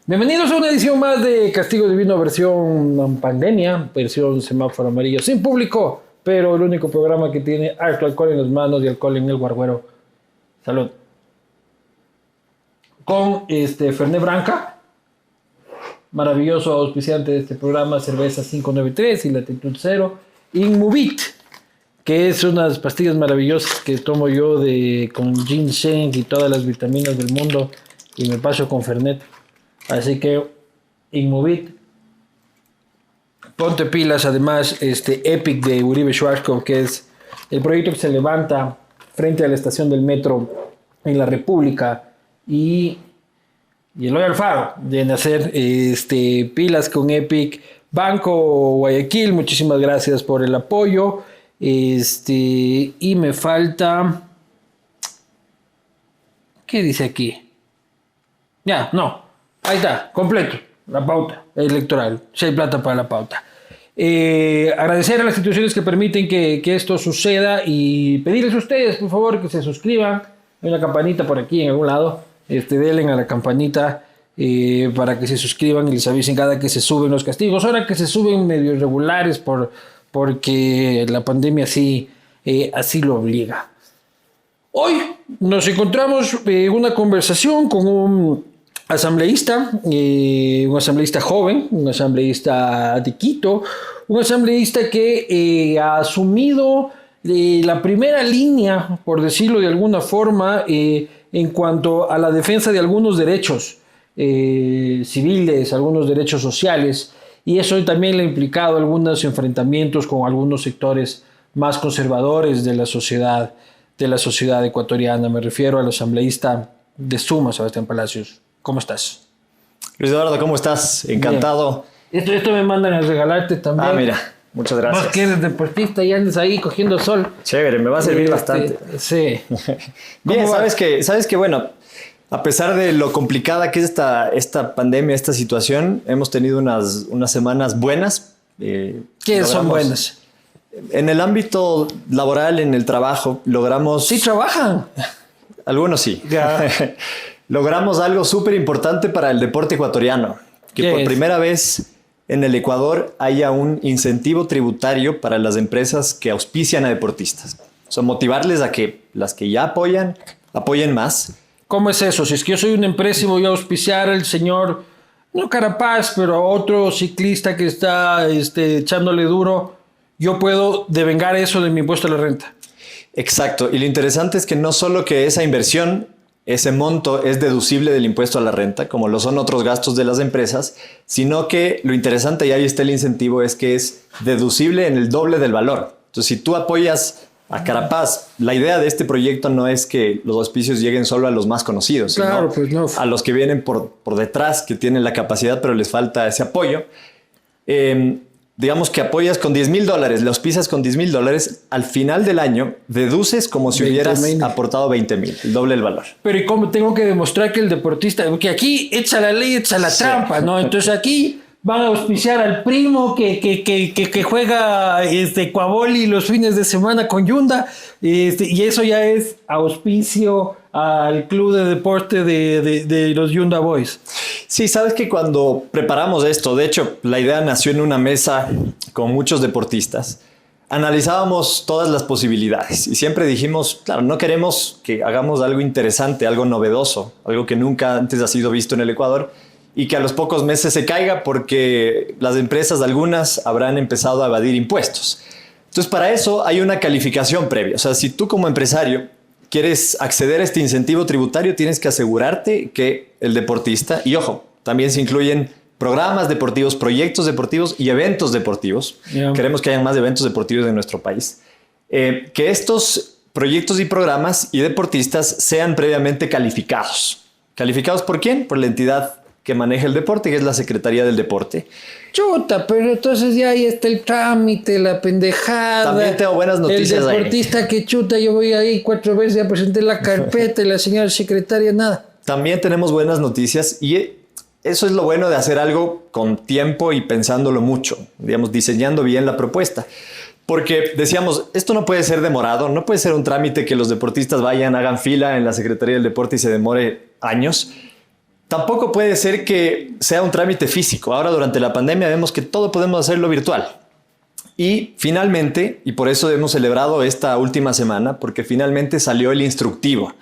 Bienvenidos a una edición más de Castigo Divino versión pandemia, versión semáforo amarillo, sin público, pero el único programa que tiene harto alcohol en las manos y alcohol en el guarguero. Salud. Con Fernet Branca, maravilloso auspiciante de este programa, cerveza 593 y latitud 0, Inmovit, que es unas pastillas maravillosas que tomo yo con ginseng y todas las vitaminas del mundo y me paso con Fernet. Así que Inmovit, ponte pilas. Además, Epic de Uribe Schwarzkopf, que es el proyecto que se levanta frente a la estación del metro en la República, y Eloy Alfaro de hacer pilas con Epic. Banco Guayaquil, muchísimas gracias por el apoyo. Y me falta, ¿qué dice aquí? Ya, no. Ahí está, completo, la pauta electoral, si hay plata para la pauta. Agradecer a las instituciones que permiten que esto suceda y pedirles a ustedes, por favor, que se suscriban. Hay una campanita por aquí en algún lado, denle a la campanita para que se suscriban y les avisen cada que se suben los castigos. Ahora que se suben medio irregulares porque la pandemia así lo obliga. Hoy nos encontramos en una conversación con un asambleísta joven, un asambleísta de Quito, un asambleísta que ha asumido la primera línea, por decirlo de alguna forma, en cuanto a la defensa de algunos derechos civiles, algunos derechos sociales, y eso también le ha implicado algunos enfrentamientos con algunos sectores más conservadores de la sociedad ecuatoriana. Me refiero al asambleísta de Suma, Sebastián Palacios. ¿Cómo estás? Luis Eduardo, ¿cómo estás? Encantado. Esto me mandan a regalarte también. Ah, mira, muchas gracias. Más que eres deportista y andas ahí cogiendo sol. Chévere, me va a servir bastante. Sí. Bien, sabes que, bueno, a pesar de lo complicada que es esta pandemia, esta situación, hemos tenido unas semanas buenas. ¿Qué son buenas? En el ámbito laboral, en el trabajo, logramos... ¿Sí trabajan? Algunos sí. Ya. Logramos algo súper importante para el deporte ecuatoriano, que por primera vez en el Ecuador haya un incentivo tributario para las empresas que auspician a deportistas. O sea, motivarles a que las que ya apoyen más. ¿Cómo es eso? Si es que yo soy una empresa y voy a auspiciar al señor, no Carapaz, pero a otro ciclista que está echándole duro, yo puedo devengar eso de mi impuesto a la renta. Exacto. Y lo interesante es que no solo que esa inversión, ese monto es deducible del impuesto a la renta, como lo son otros gastos de las empresas, sino que lo interesante, y ahí está el incentivo, es que es deducible en el doble del valor. Entonces, si tú apoyas a Carapaz, la idea de este proyecto no es que los auspicios lleguen solo a los más conocidos, claro, sino pues no, a los que vienen por detrás, que tienen la capacidad, pero les falta ese apoyo. Digamos que apoyas con $10,000, le auspicias con $10,000, al final del año deduces como si hubieras aportado 20,000, el doble del valor. Pero ¿y cómo tengo que demostrar que el deportista, porque aquí echa la ley, echa la trampa, ¿no? Entonces aquí van a auspiciar al primo que juega cuaboli los fines de semana con Yunda, y eso ya es auspicio al club de deporte de los Yunda Boys. Sí, sabes que cuando preparamos esto, de hecho, la idea nació en una mesa con muchos deportistas, analizábamos todas las posibilidades y siempre dijimos, claro, no queremos que hagamos algo interesante, algo novedoso, algo que nunca antes ha sido visto en el Ecuador y que a los pocos meses se caiga porque las empresas, algunas, habrán empezado a evadir impuestos. Entonces, para eso hay una calificación previa. O sea, si tú como empresario quieres acceder a este incentivo tributario, tienes que asegurarte que el deportista, y ojo, también se incluyen programas deportivos, proyectos deportivos y eventos deportivos. Yeah. Queremos que haya más eventos deportivos en nuestro país. Que estos proyectos y programas y deportistas sean previamente calificados. ¿Calificados por quién? Por la entidad que maneja el deporte, que es la Secretaría del Deporte. Chuta, pero entonces ya ahí está el trámite, la pendejada. También tengo buenas noticias. El deportista ahí que chuta, yo voy ahí 4 veces, ya presenté la carpeta y la señora secretaria nada. También tenemos buenas noticias y eso es lo bueno de hacer algo con tiempo y pensándolo mucho, digamos, diseñando bien la propuesta. Porque decíamos, esto no puede ser demorado, no puede ser un trámite que los deportistas vayan, hagan fila en la Secretaría del Deporte y se demore años. tampoco puede ser que sea un trámite físico. Ahora, durante la pandemia, vemos que todo podemos hacerlo virtual. Y finalmente, y por eso hemos celebrado esta última semana, porque finalmente salió el instructivo.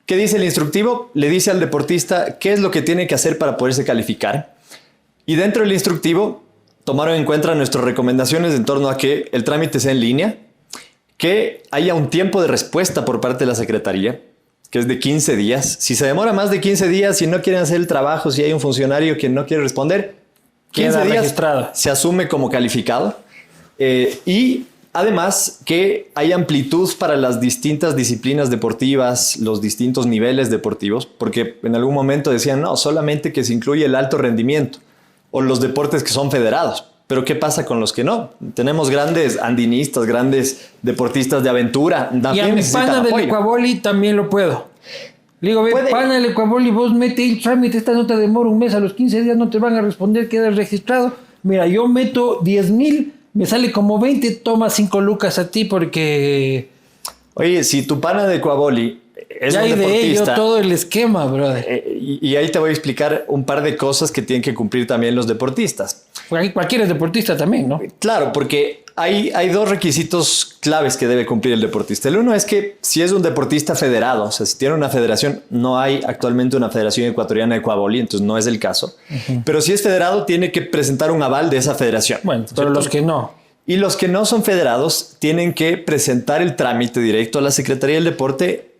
¿Qué dice el instructivo? Le dice al deportista qué es lo que tiene que hacer para poderse calificar. Y dentro del instructivo tomaron en cuenta nuestras recomendaciones en torno a que el trámite sea en línea, que haya un tiempo de respuesta por parte de la Secretaría, que es de 15 días. Si se demora más de 15 días, si no quieren hacer el trabajo, si hay un funcionario que no quiere responder, 15 días registrado, se asume como calificado. Y además que hay amplitud para las distintas disciplinas deportivas, los distintos niveles deportivos, porque en algún momento decían, no, solamente que se incluye el alto rendimiento o los deportes que son federados. Pero ¿qué pasa con los que no? Tenemos grandes andinistas, grandes deportistas de aventura. Y a mi pana del Ecuaboli también lo puedo. Le digo, ve, pana del Ecuaboli, vos mete el trámite, esta nota demora un mes, a los 15 días no te van a responder, quedas registrado. Mira, yo meto 10,000, me sale como 20, toma 5 lucas a ti porque... Oye, si tu pana de Ecuaboli es ya un deportista... de ello todo el esquema, brother. Y ahí te voy a explicar un par de cosas que tienen que cumplir también los deportistas. Porque cualquiera es deportista también, ¿no? Claro, porque hay dos requisitos claves que debe cumplir el deportista. El uno es que si es un deportista federado, o sea, si tiene una federación, no hay actualmente una federación ecuatoriana de Ecuaboli, entonces no es el caso. Pero si es federado, tiene que presentar un aval de esa federación. Bueno, pero los que no. Y los que no son federados tienen que presentar el trámite directo a la Secretaría del Deporte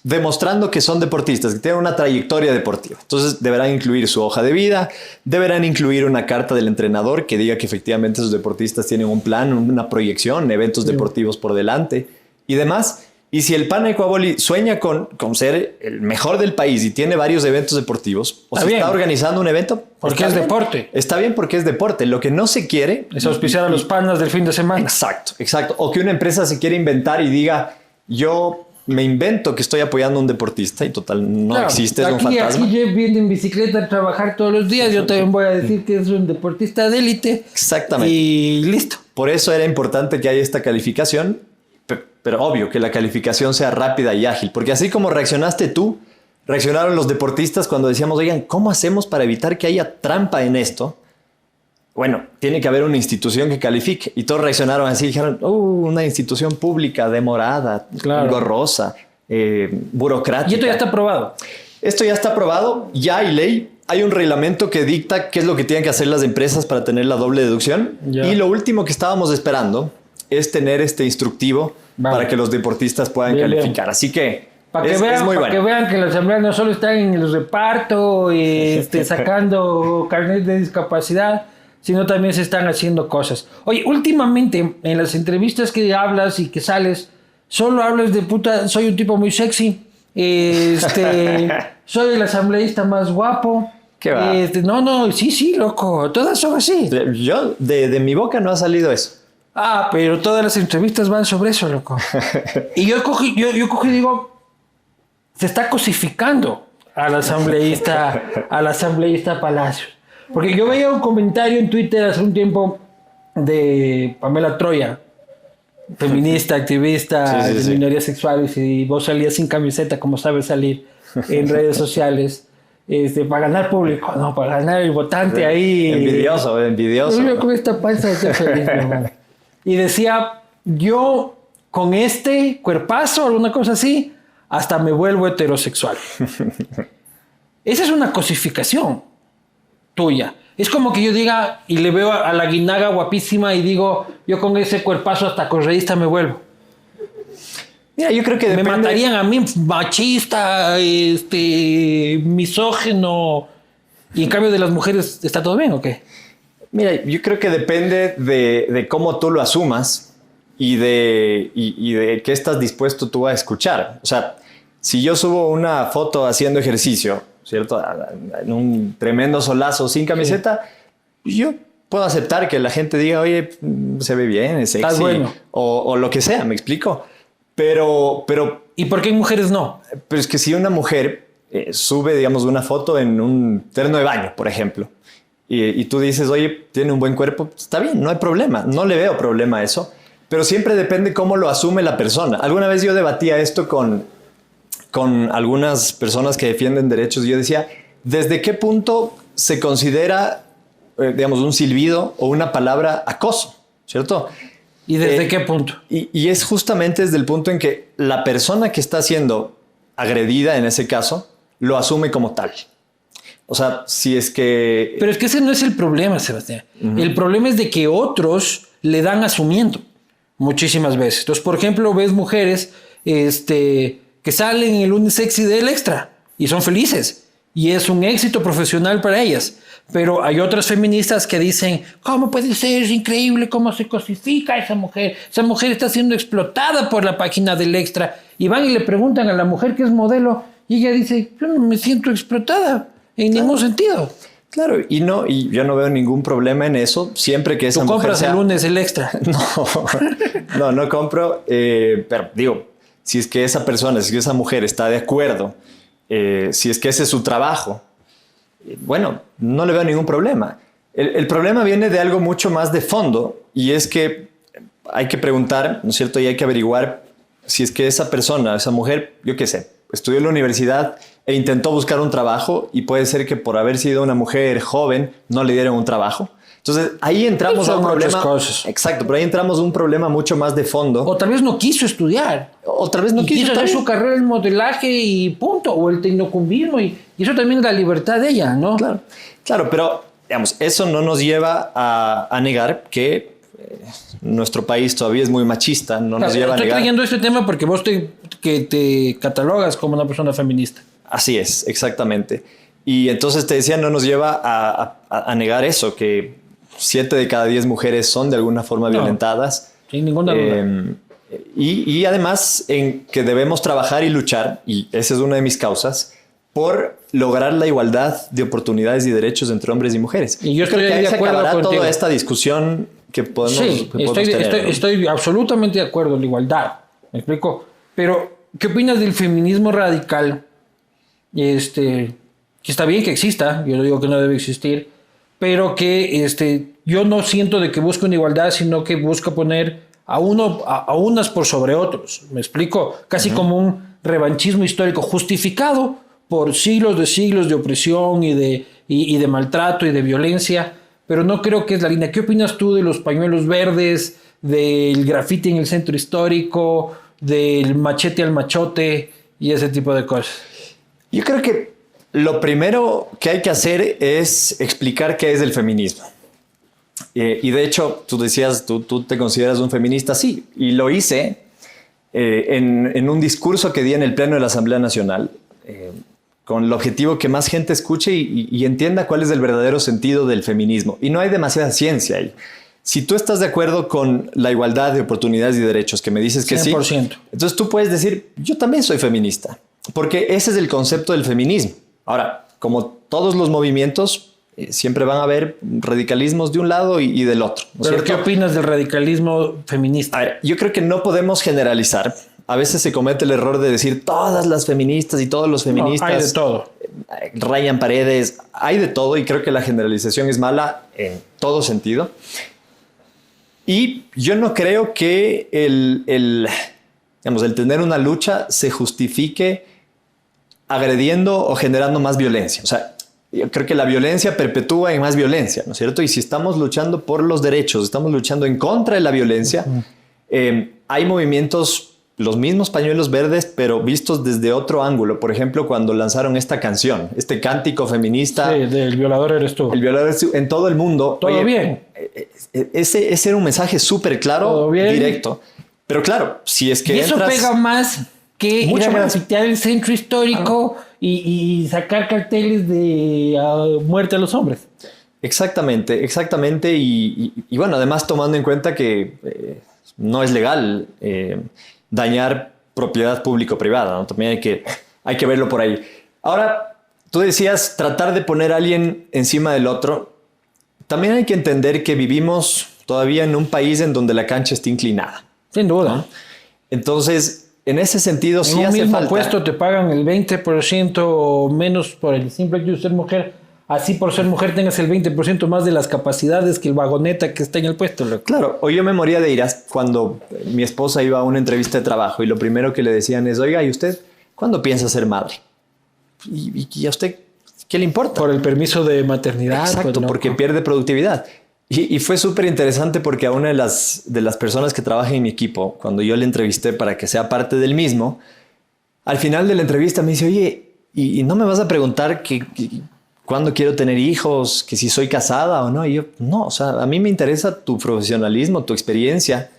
demostrando que son deportistas, que tienen una trayectoria deportiva. Entonces deberán incluir su hoja de vida, deberán incluir una carta del entrenador que diga que efectivamente esos deportistas tienen un plan, una proyección, eventos deportivos por delante y demás. Y si el pana Ecuaboli sueña con ser el mejor del país y tiene varios eventos deportivos, o se está organizando un evento... Porque es deporte. Está bien porque es deporte. Lo que no se quiere... es auspiciar a los panas del fin de semana. Exacto, exacto. O que una empresa se quiera inventar y diga, yo me invento que estoy apoyando a un deportista y total no existe, es un fantasma. Aquí Jeff viene en bicicleta a trabajar todos los días, yo también voy a decir que es un deportista de élite. Exactamente. Y listo. Por eso era importante que haya esta calificación, pero obvio que la calificación sea rápida y ágil, porque así como reaccionaste tú, reaccionaron los deportistas cuando decíamos, oigan, ¿cómo hacemos para evitar que haya trampa en esto? Bueno, tiene que haber una institución que califique. Y todos reaccionaron así, dijeron, una institución pública demorada, engorrosa, burocrática. Y esto ya está aprobado. Esto ya está aprobado, ya hay ley. Hay un reglamento que dicta qué es lo que tienen que hacer las empresas para tener la doble deducción. Ya. Y lo último que estábamos esperando es tener este instructivo para que los deportistas puedan calificar. Así que para que vean que la asamblea no solo está en el reparto y sacando carnet de discapacidad, sino también se están haciendo cosas. Oye, últimamente en las entrevistas que hablas y que sales, solo hablas de puta, soy un tipo muy sexy, soy el asambleísta más guapo. ¿Qué va? No, sí, loco, todas son así. Yo, de mi boca no ha salido eso. Ah, pero todas las entrevistas van sobre eso, loco. Y yo cojo y digo, se está cosificando al asambleísta Palacios. Porque yo veía un comentario en Twitter hace un tiempo de Pamela Troya, feminista, activista de minorías sexuales, y vos salías sin camiseta, como sabes salir en redes sociales, para ganar público, no, para ganar el votante ahí. Envidioso. Yo con esta panza estoy feliz, mi hermano. Y decía, yo con este cuerpazo, alguna cosa así, hasta me vuelvo heterosexual. Esa es una cosificación tuya. Es como que yo diga y le veo a la guinaga guapísima y digo, yo con ese cuerpazo hasta correísta me vuelvo. Mira, yo creo que me matarían a mí, machista, misógino, y en cambio de las mujeres, ¿está todo bien o qué? Mira, yo creo que depende de cómo tú lo asumas y de qué estás dispuesto tú a escuchar. O sea, si yo subo una foto haciendo ejercicio, ¿cierto? En un tremendo solazo sin camiseta, yo puedo aceptar que la gente diga, oye, se ve bien, es sexy, bueno. o lo que sea, ¿me explico? Pero ¿y por qué en mujeres no? Pero es que si una mujer sube, digamos, una foto en un terno de baño, por ejemplo, y tú dices, oye, tiene un buen cuerpo, está bien, no hay problema, no le veo problema a eso, pero siempre depende cómo lo asume la persona. Alguna vez yo debatía esto con algunas personas que defienden derechos y yo decía, ¿desde qué punto se considera, digamos, un silbido o una palabra acoso? ¿Cierto? ¿Y desde qué punto? Y es justamente desde el punto en que la persona que está siendo agredida, en ese caso, lo asume como tal. O sea, si es que... Pero es que ese no es el problema, Sebastián. El problema es de que otros le dan asumiendo muchísimas veces. Entonces, por ejemplo, ves mujeres que salen en el Unisexy del Extra y son felices. Y es un éxito profesional para ellas. Pero hay otras feministas que dicen, ¿cómo puede ser? Es increíble cómo se cosifica a esa mujer. Esa mujer está siendo explotada por la página del Extra. Y van y le preguntan a la mujer que es modelo y ella dice, yo no me siento explotada en ningún sentido. Claro, y yo no veo ningún problema en eso, siempre que esa ¿Tú mujer compras el lunes el Extra? No compro, pero digo, si es que esa persona, si es que esa mujer está de acuerdo, si es que ese es su trabajo, bueno, no le veo ningún problema. El problema viene de algo mucho más de fondo, y es que hay que preguntar, ¿no es cierto? Y hay que averiguar si es que esa persona, esa mujer, yo qué sé, estudió en la universidad e intentó buscar un trabajo, y puede ser que por haber sido una mujer joven no le dieron un trabajo. Entonces ahí entramos a un problema. Cosas. Exacto, pero ahí entramos a un problema mucho más de fondo. O tal vez no quiso estudiar. O tal vez no quiso hacer su carrera en modelaje y punto. O el tecnocumbismo. Y eso también es la libertad de ella, ¿no? Claro, pero digamos, eso no nos lleva a negar que nuestro país todavía es muy machista. No nos lleva a negar. Estoy trayendo este tema porque vos te catalogas como una persona feminista. Así es, exactamente. Y entonces te decía, no nos lleva a negar eso, que 7 de cada 10 mujeres son de alguna forma violentadas. Sin ninguna duda. Y además en que debemos trabajar y luchar, y esa es una de mis causas, por lograr la igualdad de oportunidades y derechos entre hombres y mujeres. Y yo creo que ahí se acabará contigo. toda esta discusión que podemos, estoy absolutamente de acuerdo en la igualdad. ¿Me explico? Pero, ¿qué opinas del feminismo radical? Que está bien que exista, yo no digo que no debe existir, pero que yo no siento de que busque una igualdad, sino que busca poner a unas por sobre otros. ¿Me explico? Casi como un revanchismo histórico justificado por siglos de opresión y de maltrato y de violencia, pero no creo que es la línea. ¿Qué opinas tú de los pañuelos verdes, del grafiti en el centro histórico, del machete al machote y ese tipo de cosas? Yo creo que lo primero que hay que hacer es explicar qué es el feminismo. Y de hecho, tú decías, tú te consideras un feminista, sí, y lo hice en un discurso que di en el Pleno de la Asamblea Nacional, con el objetivo que más gente escuche y entienda cuál es el verdadero sentido del feminismo. Y no hay demasiada ciencia ahí. Si tú estás de acuerdo con la igualdad de oportunidades y derechos, que me dices que 100%. sí, entonces tú puedes decir, yo también soy feminista, porque ese es el concepto del feminismo. Ahora, como todos los movimientos, siempre van a haber radicalismos de un lado y del otro. ¿No es ¿Pero cierto? qué opinas del radicalismo feminista? A ver, yo creo que no podemos generalizar. A veces se comete el error de decir todas las feministas y todos los feministas. No, hay de todo. Rayan paredes, hay de todo, y creo que la generalización es mala en todo sentido. Y yo no creo que el tener una lucha se justifique agrediendo o generando más violencia. O sea, yo creo que la violencia perpetúa en más violencia, ¿no es cierto? Y si estamos luchando por los derechos, estamos luchando en contra de la violencia, hay movimientos, los mismos pañuelos verdes, pero vistos desde otro ángulo. Por ejemplo, cuando lanzaron esta canción, este cántico feminista. Sí, del violador eres tú. El violador eres tú, en todo el mundo. Todo bien. Ese era un mensaje súper claro, directo. Pero claro, si es que y eso pega más que ir a grafitear el centro histórico y sacar carteles de muerte a los hombres. Exactamente. Y bueno, además tomando en cuenta que no es legal dañar propiedad público-privada, ¿no? También hay que verlo por ahí. Ahora, tú decías tratar de poner a alguien encima del otro. También hay que entender que vivimos todavía en un país en donde la cancha está inclinada. Sin duda. ¿No? Entonces, en ese sentido, sí hace falta. En un mismo puesto te pagan el 20% menos por el simple hecho de ser mujer. Así por ser mujer tengas el 20% más de las capacidades que el vagoneta que está en el puesto. Loco. Claro, o yo me moría de iras cuando mi esposa iba a una entrevista de trabajo y lo primero que le decían es, oiga, ¿y usted cuándo piensa ser madre? Y a usted, ¿qué le importa? Por el permiso de maternidad. Exacto, pues, ¿no? porque pierde productividad. Y fue súper interesante porque a una de las personas que trabaja en mi equipo, cuando yo le entrevisté para que sea parte del mismo, al final de la entrevista me dice, oye, ¿y no me vas a preguntar cuándo quiero tener hijos, que si soy casada o no? Y yo, no, o sea, a mí me interesa tu profesionalismo, tu experiencia.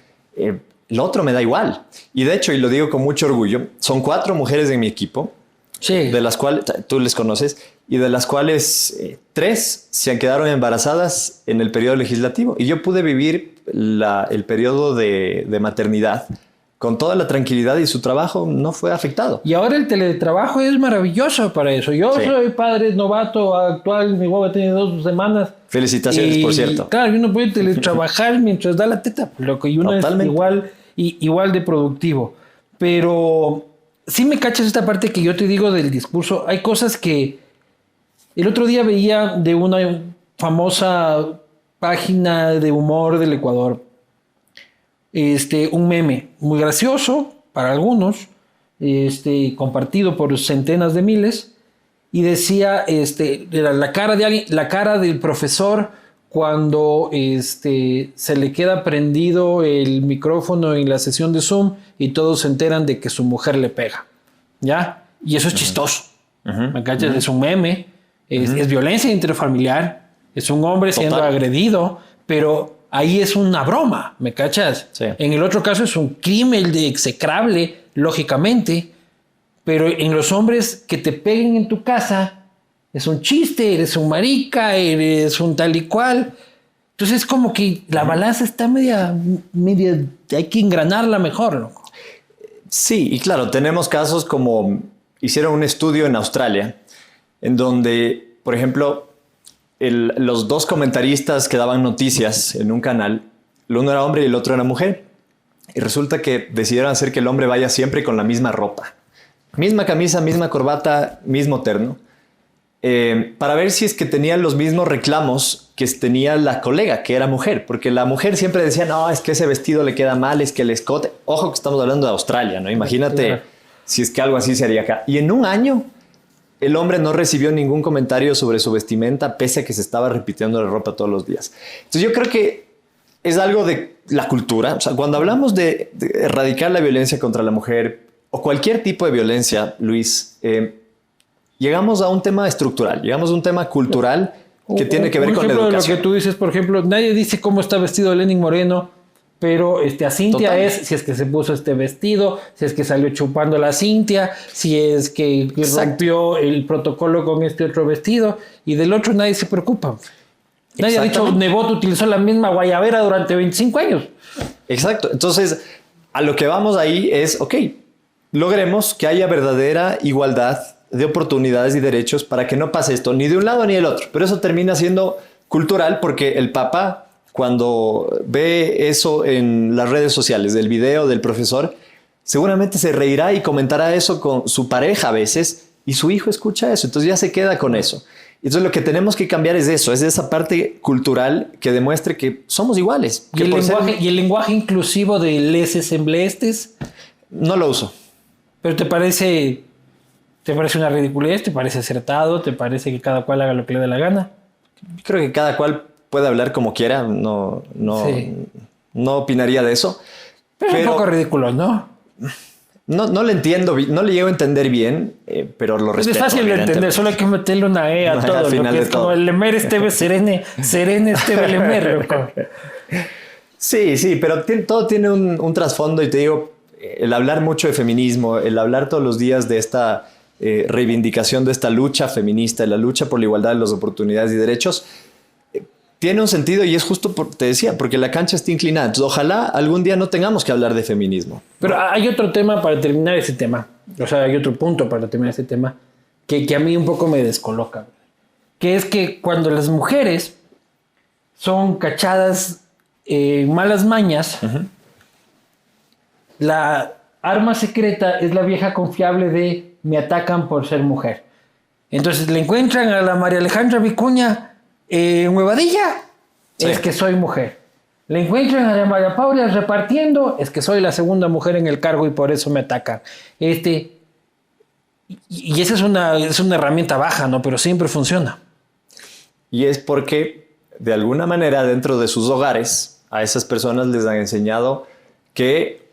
Lo otro me da igual. Y de hecho, y lo digo con mucho orgullo, son 4 mujeres en mi equipo, Sí. de las cuales tú les conoces, y de las cuales 3 se quedaron embarazadas en el periodo legislativo. Y yo pude vivir el periodo de maternidad con toda la tranquilidad y su trabajo no fue afectado. Y ahora el teletrabajo es maravilloso para eso. Yo soy padre novato actual, mi guagua tiene 2 semanas. Felicitaciones, por cierto. Claro, y uno puede teletrabajar mientras da la teta, loco, y uno Totalmente. es igual de productivo. Pero sí me cachas esta parte que yo te digo del discurso. Hay cosas que el otro día veía de una famosa página de humor del Ecuador. Un meme muy gracioso para algunos, compartido por centenas de miles, y decía la cara de alguien, la cara del profesor cuando se le queda prendido el micrófono en la sesión de Zoom y todos se enteran de que su mujer le pega, ¿ya? Y eso es chistoso, ¿me cachas? Es un meme, es violencia intrafamiliar, es un hombre siendo agredido, pero ahí es una broma, ¿me cachas? Sí. En el otro caso es un crimen de execrable, lógicamente, pero en los hombres que te peguen en tu casa es un chiste, eres un marica, eres un tal y cual. Entonces es como que la balanza está media, hay que engranarla mejor, ¿no? Sí, y claro, tenemos casos como hicieron un estudio en Australia, en donde, por ejemplo, los 2 comentaristas que daban noticias en un canal, el uno era hombre y el otro era mujer, y resulta que decidieron hacer que el hombre vaya siempre con la misma ropa, misma camisa, misma corbata, mismo terno, para ver si es que tenía los mismos reclamos que tenía la colega, que era mujer, porque la mujer siempre decía, no, es que ese vestido le queda mal, es que el escote, ojo que estamos hablando de Australia, ¿no? Imagínate si es que algo así se haría acá. Y en un año el hombre no recibió ningún comentario sobre su vestimenta, pese a que se estaba repitiendo la ropa todos los días. Entonces yo creo que es algo de la cultura. O sea, cuando hablamos de erradicar la violencia contra la mujer o cualquier tipo de violencia, Luis, llegamos a un tema estructural, llegamos a un tema cultural que tiene que ver con la educación. Lo que tú dices, por ejemplo, nadie dice cómo está vestido Lenin Moreno, pero a Cintia Total. es si es que se puso este vestido, si es que salió chupando la Cintia, si es que rompió el protocolo con este otro vestido, y del otro nadie se preocupa. Nadie ha dicho Nebot utilizó la misma guayabera durante 25 años. Exacto. Entonces, a lo que vamos ahí es, ok, logremos que haya verdadera igualdad de oportunidades y derechos para que no pase esto ni de un lado ni del otro. Pero eso termina siendo cultural porque el Papa, cuando ve eso en las redes sociales, del video del profesor, seguramente se reirá y comentará eso con su pareja a veces y su hijo escucha eso. Entonces ya se queda con eso. Entonces lo que tenemos que cambiar es eso, es esa parte cultural que demuestre que somos iguales. ¿Y el lenguaje inclusivo de leses en blestes? No lo uso. ¿Pero te parece una ridiculez? ¿Te parece acertado? ¿Te parece que cada cual haga lo que le dé la gana? Creo que cada cual puede hablar como quiera, no opinaría de eso. Pero es un poco ridículo, ¿no? No le entiendo, no le llego a entender bien, pero lo respeto. Es fácil de entender, solo hay que meterle una E a todo. Al final lo que de es todo. como el Lemer Esteve Serene Esteve Lemer, loco. Sí, pero todo tiene un trasfondo y te digo, el hablar mucho de feminismo, el hablar todos los días de esta reivindicación de esta lucha feminista, de la lucha por la igualdad de las oportunidades y derechos, tiene un sentido y es justo, te decía, porque la cancha está inclinada. Entonces, ojalá algún día no tengamos que hablar de feminismo. Pero hay otro tema para terminar ese tema. O sea, hay otro punto para terminar ese tema que a mí un poco me descoloca. Que es que cuando las mujeres son cachadas en malas mañas, la arma secreta es la vieja confiable de me atacan por ser mujer. Entonces le encuentran a la María Alejandra Vicuña en Huevadilla, es que soy mujer. Le encuentran a la María Paula repartiendo, es que soy la segunda mujer en el cargo y por eso me atacan. Y esa es una herramienta baja, ¿no? Pero siempre funciona. Y es porque, de alguna manera, dentro de sus hogares, a esas personas les han enseñado que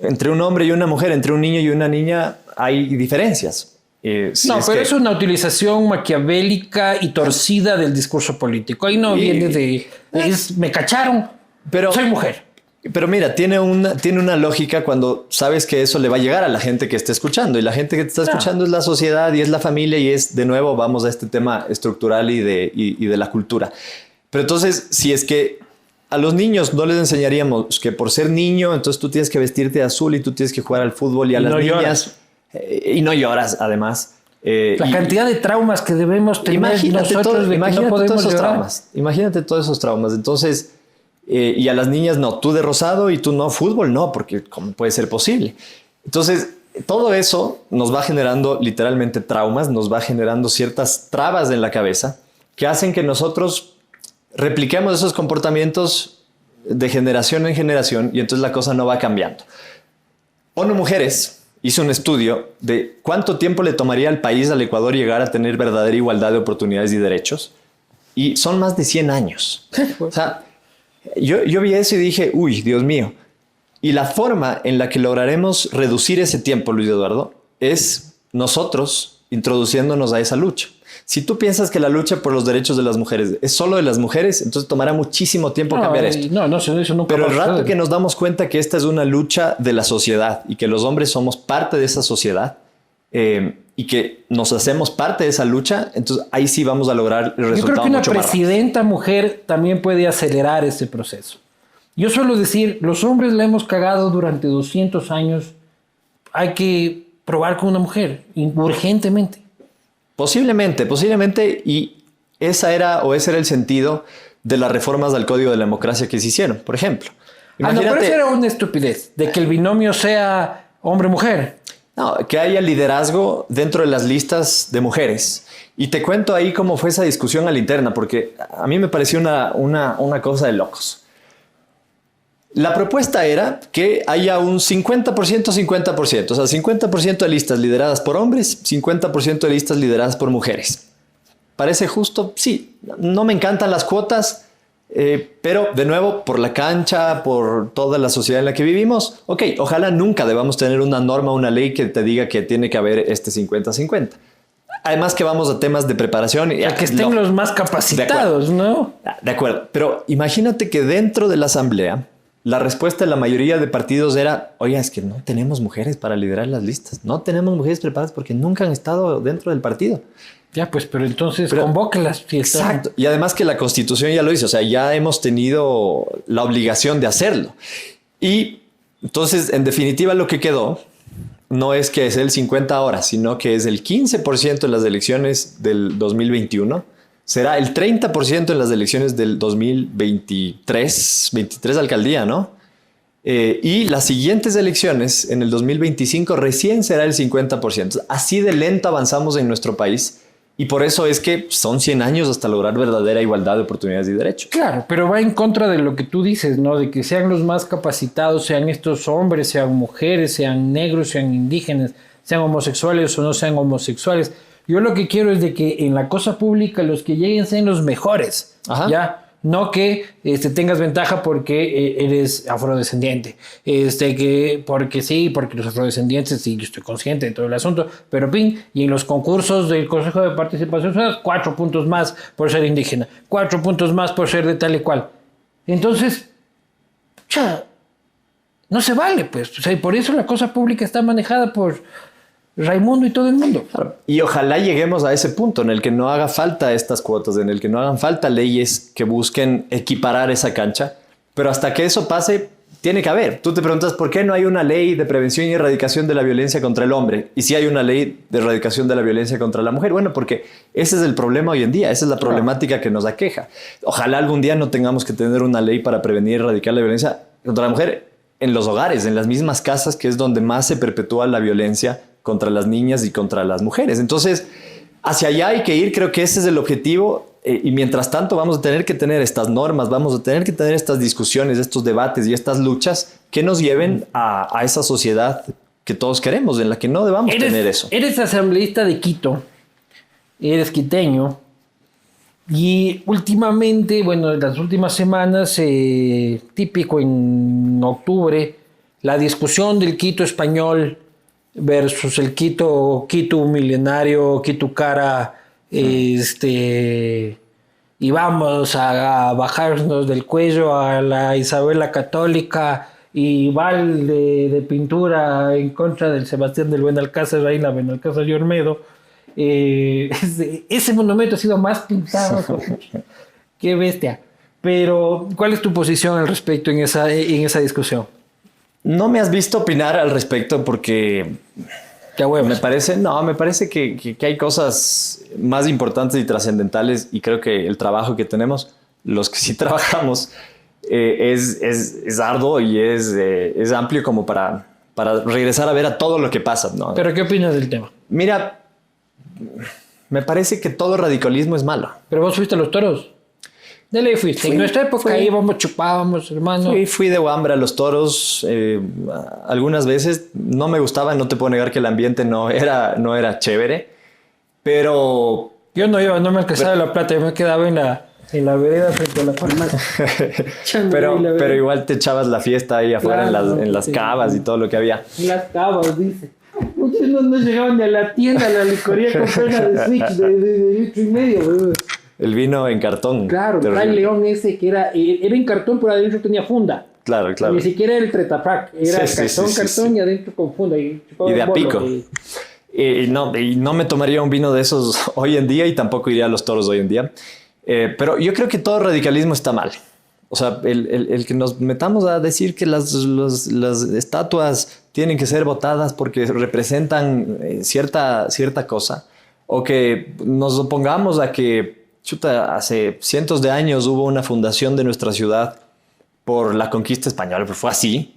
entre un hombre y una mujer, entre un niño y una niña, hay diferencias. Pero es una utilización maquiavélica y torcida del discurso político. Ahí no viene de... me cacharon, pero soy mujer. Pero mira, tiene una lógica cuando sabes que eso le va a llegar a la gente que está escuchando. Y la gente que te está escuchando es la sociedad y es la familia y es, de nuevo, vamos a este tema estructural y de la cultura. Pero entonces, si es que a los niños no les enseñaríamos que por ser niño, entonces tú tienes que vestirte de azul y tú tienes que jugar al fútbol y a las niñas... y no lloras, además. La cantidad de traumas que debemos tener nosotros de que no podemos llorar. Imagínate todos esos traumas. Entonces... y a las niñas no, tú de rosado y tú no, fútbol no, porque ¿cómo puede ser posible? Entonces, todo eso nos va generando literalmente traumas, nos va generando ciertas trabas en la cabeza que hacen que nosotros repliquemos esos comportamientos de generación en generación y entonces la cosa no va cambiando. ONU Mujeres hizo un estudio de cuánto tiempo le tomaría al país, al Ecuador, llegar a tener verdadera igualdad de oportunidades y derechos, y son más de 100 años. O sea, yo vi eso y dije, uy, Dios mío. Y la forma en la que lograremos reducir ese tiempo, Luis Eduardo, es nosotros introduciéndonos a esa lucha. Si tú piensas que la lucha por los derechos de las mujeres es solo de las mujeres, entonces tomará muchísimo tiempo cambiar esto. Eso nunca. Pero el rato que nos damos cuenta que esta es una lucha de la sociedad y que los hombres somos parte de esa sociedad, y que nos hacemos parte de esa lucha, entonces ahí sí vamos a lograr el resultado. Yo creo que una presidenta mujer también puede acelerar ese proceso. Yo suelo decir, los hombres la hemos cagado durante 200 años, hay que probar con una mujer, urgentemente. Posiblemente, y ese era el sentido de las reformas al Código de la Democracia que se hicieron, por ejemplo. Imagínate, pero eso era una estupidez, de que el binomio sea hombre-mujer. No, que haya liderazgo dentro de las listas de mujeres. Y te cuento ahí cómo fue esa discusión a la interna, porque a mí me pareció una cosa de locos. La propuesta era que haya un 50%, 50%. O sea, 50% de listas lideradas por hombres, 50% de listas lideradas por mujeres. ¿Parece justo? Sí. No me encantan las cuotas, pero de nuevo, por la cancha, por toda la sociedad en la que vivimos, ok, ojalá nunca debamos tener una norma, una ley que te diga que tiene que haber este 50-50. Además que vamos a temas de preparación. Y a que estén los más capacitados, ¿no? De acuerdo, pero imagínate que dentro de la asamblea, la respuesta de la mayoría de partidos era, oiga, es que no tenemos mujeres para liderar las listas. No tenemos mujeres preparadas porque nunca han estado dentro del partido. Ya, pues, pero entonces convóquelas. Exacto. Y además que la Constitución ya lo dice, o sea, ya hemos tenido la obligación de hacerlo. Y entonces, en definitiva, lo que quedó no es que es el 50 ahora, sino que es el 15% en las elecciones del 2021. Será el 30% en las elecciones del 2023, 23 alcaldía, ¿no? Y las siguientes elecciones en el 2025 recién será el 50%. Así de lento avanzamos en nuestro país. Y por eso es que son 100 años hasta lograr verdadera igualdad de oportunidades y derechos. Claro, pero va en contra de lo que tú dices, ¿no? De que sean los más capacitados, sean estos hombres, sean mujeres, sean negros, sean indígenas, sean homosexuales o no sean homosexuales. Yo lo que quiero es de que en la cosa pública los que lleguen sean los mejores. Ajá. ¿Ya? No que tengas ventaja porque eres afrodescendiente. Porque sí, porque los afrodescendientes, sí, yo estoy consciente de todo el asunto, pero y en los concursos del Consejo de Participación, 4 puntos más por ser indígena, 4 puntos más por ser de tal y cual. Entonces, no se vale, pues. O sea, y por eso la cosa pública está manejada por Raimundo y todo el mundo. Y ojalá lleguemos a ese punto en el que no haga falta estas cuotas, en el que no hagan falta leyes que busquen equiparar esa cancha, pero hasta que eso pase, tiene que haber. Tú te preguntas, ¿por qué no hay una ley de prevención y erradicación de la violencia contra el hombre? Y si hay una ley de erradicación de la violencia contra la mujer. Bueno, porque ese es el problema hoy en día, esa es la problemática que nos aqueja. Ojalá algún día no tengamos que tener una ley para prevenir y erradicar la violencia contra la mujer en los hogares, en las mismas casas, que es donde más se perpetúa la violencia contra las niñas y contra las mujeres. Entonces, hacia allá hay que ir, creo que ese es el objetivo, y mientras tanto vamos a tener que tener estas normas, vamos a tener que tener estas discusiones, estos debates y estas luchas que nos lleven a esa sociedad que todos queremos, en la que no debamos tener eso. Eres asambleísta de Quito, eres quiteño, y últimamente, bueno, en las últimas semanas, típico en octubre, la discusión del Quito español versus el Quito milenario, Quito cara, y vamos a bajarnos del cuello a la Isabela Católica y Val de pintura en contra del Sebastián del Benalcázar, ahí la Benalcázar y Olmedo. Ese monumento ha sido más pintado. Qué bestia. Pero, ¿cuál es tu posición al respecto en esa discusión? No me has visto opinar al respecto porque me parece que hay cosas más importantes y trascendentales, y creo que el trabajo que tenemos, los que sí trabajamos, es arduo y es amplio como para regresar a ver a todo lo que pasa, ¿no? ¿Pero qué opinas del tema? Mira, me parece que todo radicalismo es malo. ¿Pero vos fuiste a los toros? De ley fuiste. En nuestra época íbamos, chupábamos, hermano. Fui de Wambra a los toros. Algunas veces no me gustaba, no te puedo negar que el ambiente no era chévere, pero... Yo no iba, no me alcanzaba la plata, yo me quedaba en la vereda frente a la farmacia. pero igual te echabas la fiesta ahí afuera, claro, en las cavas y todo lo que había. En las cavas, dice. Muchos no llegaban ni a la tienda, a la licorería con pena de Switch de litro y medio, bro. El vino en cartón. Claro, el León ese que era en cartón, pero adentro tenía funda. Claro. Ni siquiera era el Tetrapack, era cartón y adentro con funda. Y de a pico. Y no me tomaría un vino de esos hoy en día, y tampoco iría a los toros hoy en día. Pero yo creo que todo radicalismo está mal. O sea, el que nos metamos a decir que las estatuas tienen que ser votadas porque representan cierta cosa, o que nos opongamos a que hace cientos de años hubo una fundación de nuestra ciudad por la conquista española, pero fue así.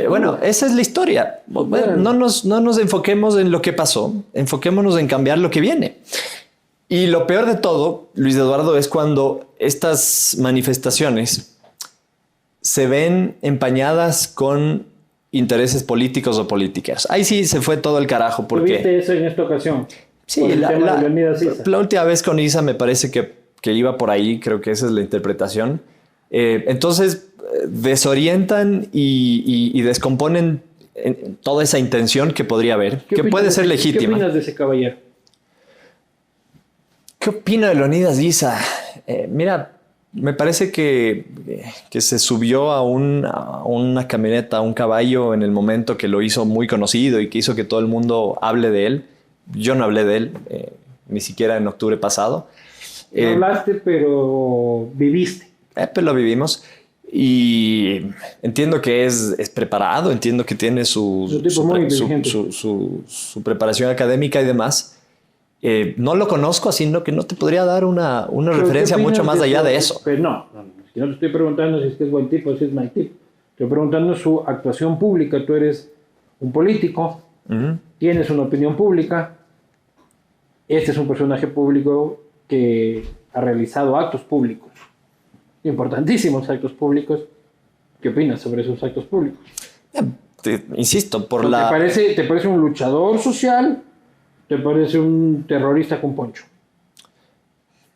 Bueno, esa es la historia. Bueno, no nos enfoquemos en lo que pasó, enfoquémonos en cambiar lo que viene. Y lo peor de todo, Luis Eduardo, es cuando estas manifestaciones se ven empañadas con intereses políticos o políticas. Ahí sí se fue todo el carajo. Porque... ¿Viste eso en esta ocasión? Sí, la última vez con Isa me parece que iba por ahí, creo que esa es la interpretación. Entonces desorientan y descomponen toda esa intención que podría haber, que puede ser legítima. ¿Qué opinas de ese caballero? ¿Qué opino de Leonidas Guiza? Mira, me parece que se subió a una camioneta, a un caballo en el momento que lo hizo muy conocido y que hizo que todo el mundo hable de él. Yo no hablé de él, ni siquiera en octubre pasado. No hablaste, pero viviste. Pero lo vivimos. Y entiendo que es preparado, entiendo que tiene su preparación académica y demás. No lo conozco, así que no te podría dar una referencia mucho más allá de eso. Pero no te estoy preguntando si es que es buen tipo o si es mal tipo. Estoy preguntando su actuación pública. Tú eres un político, tienes una opinión pública. Este es un personaje público que ha realizado actos públicos, importantísimos actos públicos. ¿Qué opinas sobre esos actos públicos? Insisto, ¿Te parece un luchador social? ¿Te parece un terrorista con poncho?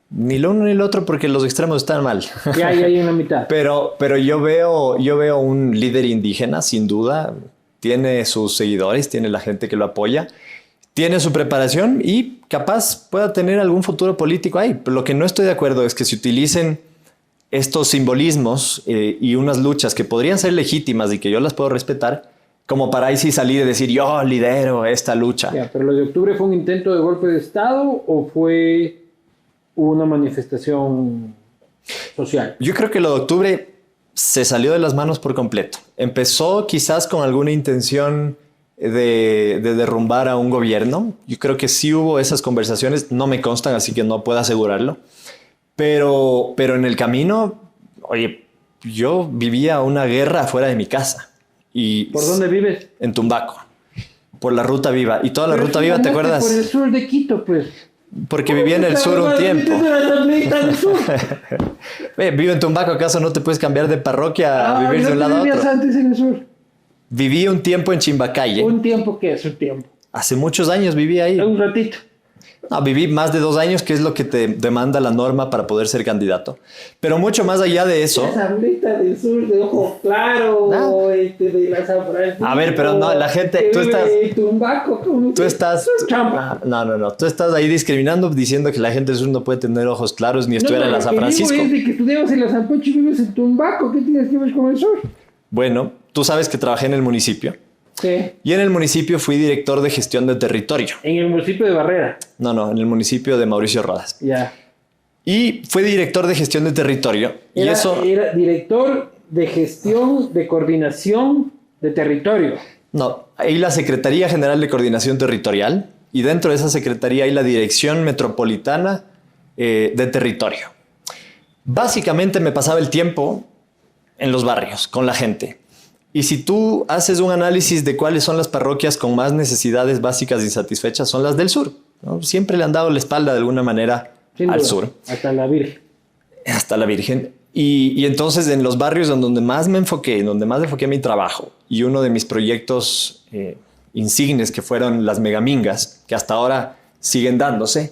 Ni lo uno ni lo otro, porque los extremos están mal. ¿Qué hay ahí en la mitad? Pero yo veo un líder indígena, sin duda. Tiene sus seguidores, tiene la gente que lo apoya, tiene su preparación y capaz pueda tener algún futuro político ahí. Pero lo que no estoy de acuerdo es que se utilicen estos simbolismos y unas luchas que podrían ser legítimas y que yo las puedo respetar, como para ahí sí salir y decir yo lidero esta lucha. ¿Pero lo de octubre fue un intento de golpe de Estado o fue una manifestación social? Yo creo que lo de octubre se salió de las manos por completo. Empezó quizás con alguna intención de derrumbar a un gobierno. Yo creo que sí hubo esas conversaciones, no me constan, así que no puedo asegurarlo. Pero en el camino, oye, yo vivía una guerra afuera de mi casa. ¿Por dónde vives? En Tumbaco, por la Ruta Viva. Y toda la Ruta Viva, ¿te acuerdas? Por el sur de Quito, pues. Porque vivía en el sur un tiempo. Vivo en Tumbaco, ¿acaso no te puedes cambiar de parroquia a vivir de un lado a otro? ¿Dónde vivías antes en el sur? Viví un tiempo en Chimbacalle. ¿Un tiempo qué es un tiempo? Hace muchos años viví ahí. Un ratito. No, viví más de 2 años, que es lo que te demanda la norma para poder ser candidato. Pero mucho más allá de eso... Asamblea del Sur de Ojo Claro, de la San Francisco. A ver, pero no, la gente... Tú estás... Tumbaco, Tú estás... No. Tú estás ahí discriminando, diciendo que la gente del sur no puede tener ojos claros ni estudiar en la San Francisco. Lo que digo es de que estudiabas en la San Pancho y vives en Tumbaco. ¿Qué tienes que ver con el sur? Bueno, tú sabes que trabajé en el municipio. Sí. Y en el municipio fui director de gestión de territorio. En el municipio de Barrera. No, en el municipio de Mauricio Rodas. Ya. Y fui director de gestión de territorio. Era director de gestión de coordinación de territorio. No, ahí la Secretaría General de Coordinación Territorial. Y dentro de esa secretaría hay la Dirección Metropolitana de Territorio. Básicamente me pasaba el tiempo en los barrios, con la gente. Y si tú haces un análisis de cuáles son las parroquias con más necesidades básicas insatisfechas, son las del sur, ¿no? Siempre le han dado la espalda de alguna manera al sur. Hasta la Virgen. Hasta la Virgen. Y entonces en los barrios en donde más me enfoqué, mi trabajo, y uno de mis proyectos insignes que fueron las megamingas, que hasta ahora siguen dándose,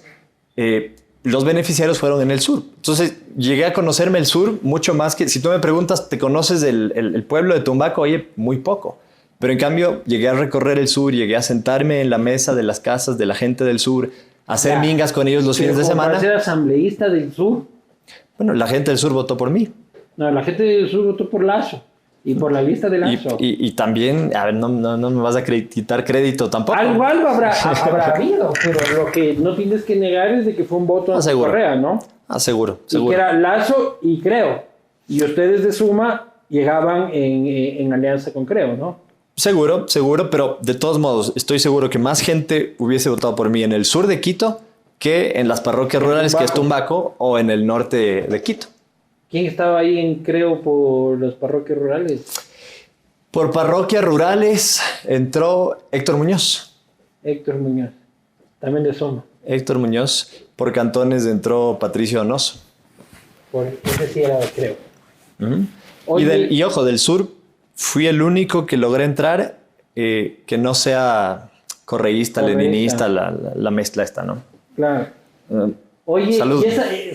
los beneficiarios fueron en el sur. Entonces llegué a conocerme el sur mucho más que... Si tú me preguntas, ¿te conoces el pueblo de Tumbaco? Oye, muy poco. Pero en cambio llegué a recorrer el sur, llegué a sentarme en la mesa de las casas de la gente del sur, a hacer mingas con ellos los fines de semana. ¿Para ser asambleísta del sur? Bueno, la gente del sur votó por mí. No, la gente del sur votó por Lazo. Y por la lista de Lazo. Y también, a ver, no me vas a quitar crédito tampoco. Algo habrá habido, pero lo que no tienes que negar es de que fue un voto a Correa, ¿no? Seguro. Y que era Lazo y Creo. Y ustedes de Suma llegaban en alianza con Creo, ¿no? Seguro, pero de todos modos, estoy seguro que más gente hubiese votado por mí en el sur de Quito que en las parroquias rurales, que es Tumbaco, o en el norte de Quito. ¿Quién estaba ahí en Creo por las parroquias rurales? Por parroquias rurales entró Héctor Muñoz. Héctor Muñoz, también de Soma. Héctor Muñoz. Por cantones entró Patricio Donoso. Ese sí era de Creo. Oye, y ojo, del sur fui el único que logré entrar que no sea correísta, leninista, la mezcla esta, ¿no? Claro. Oye, salud.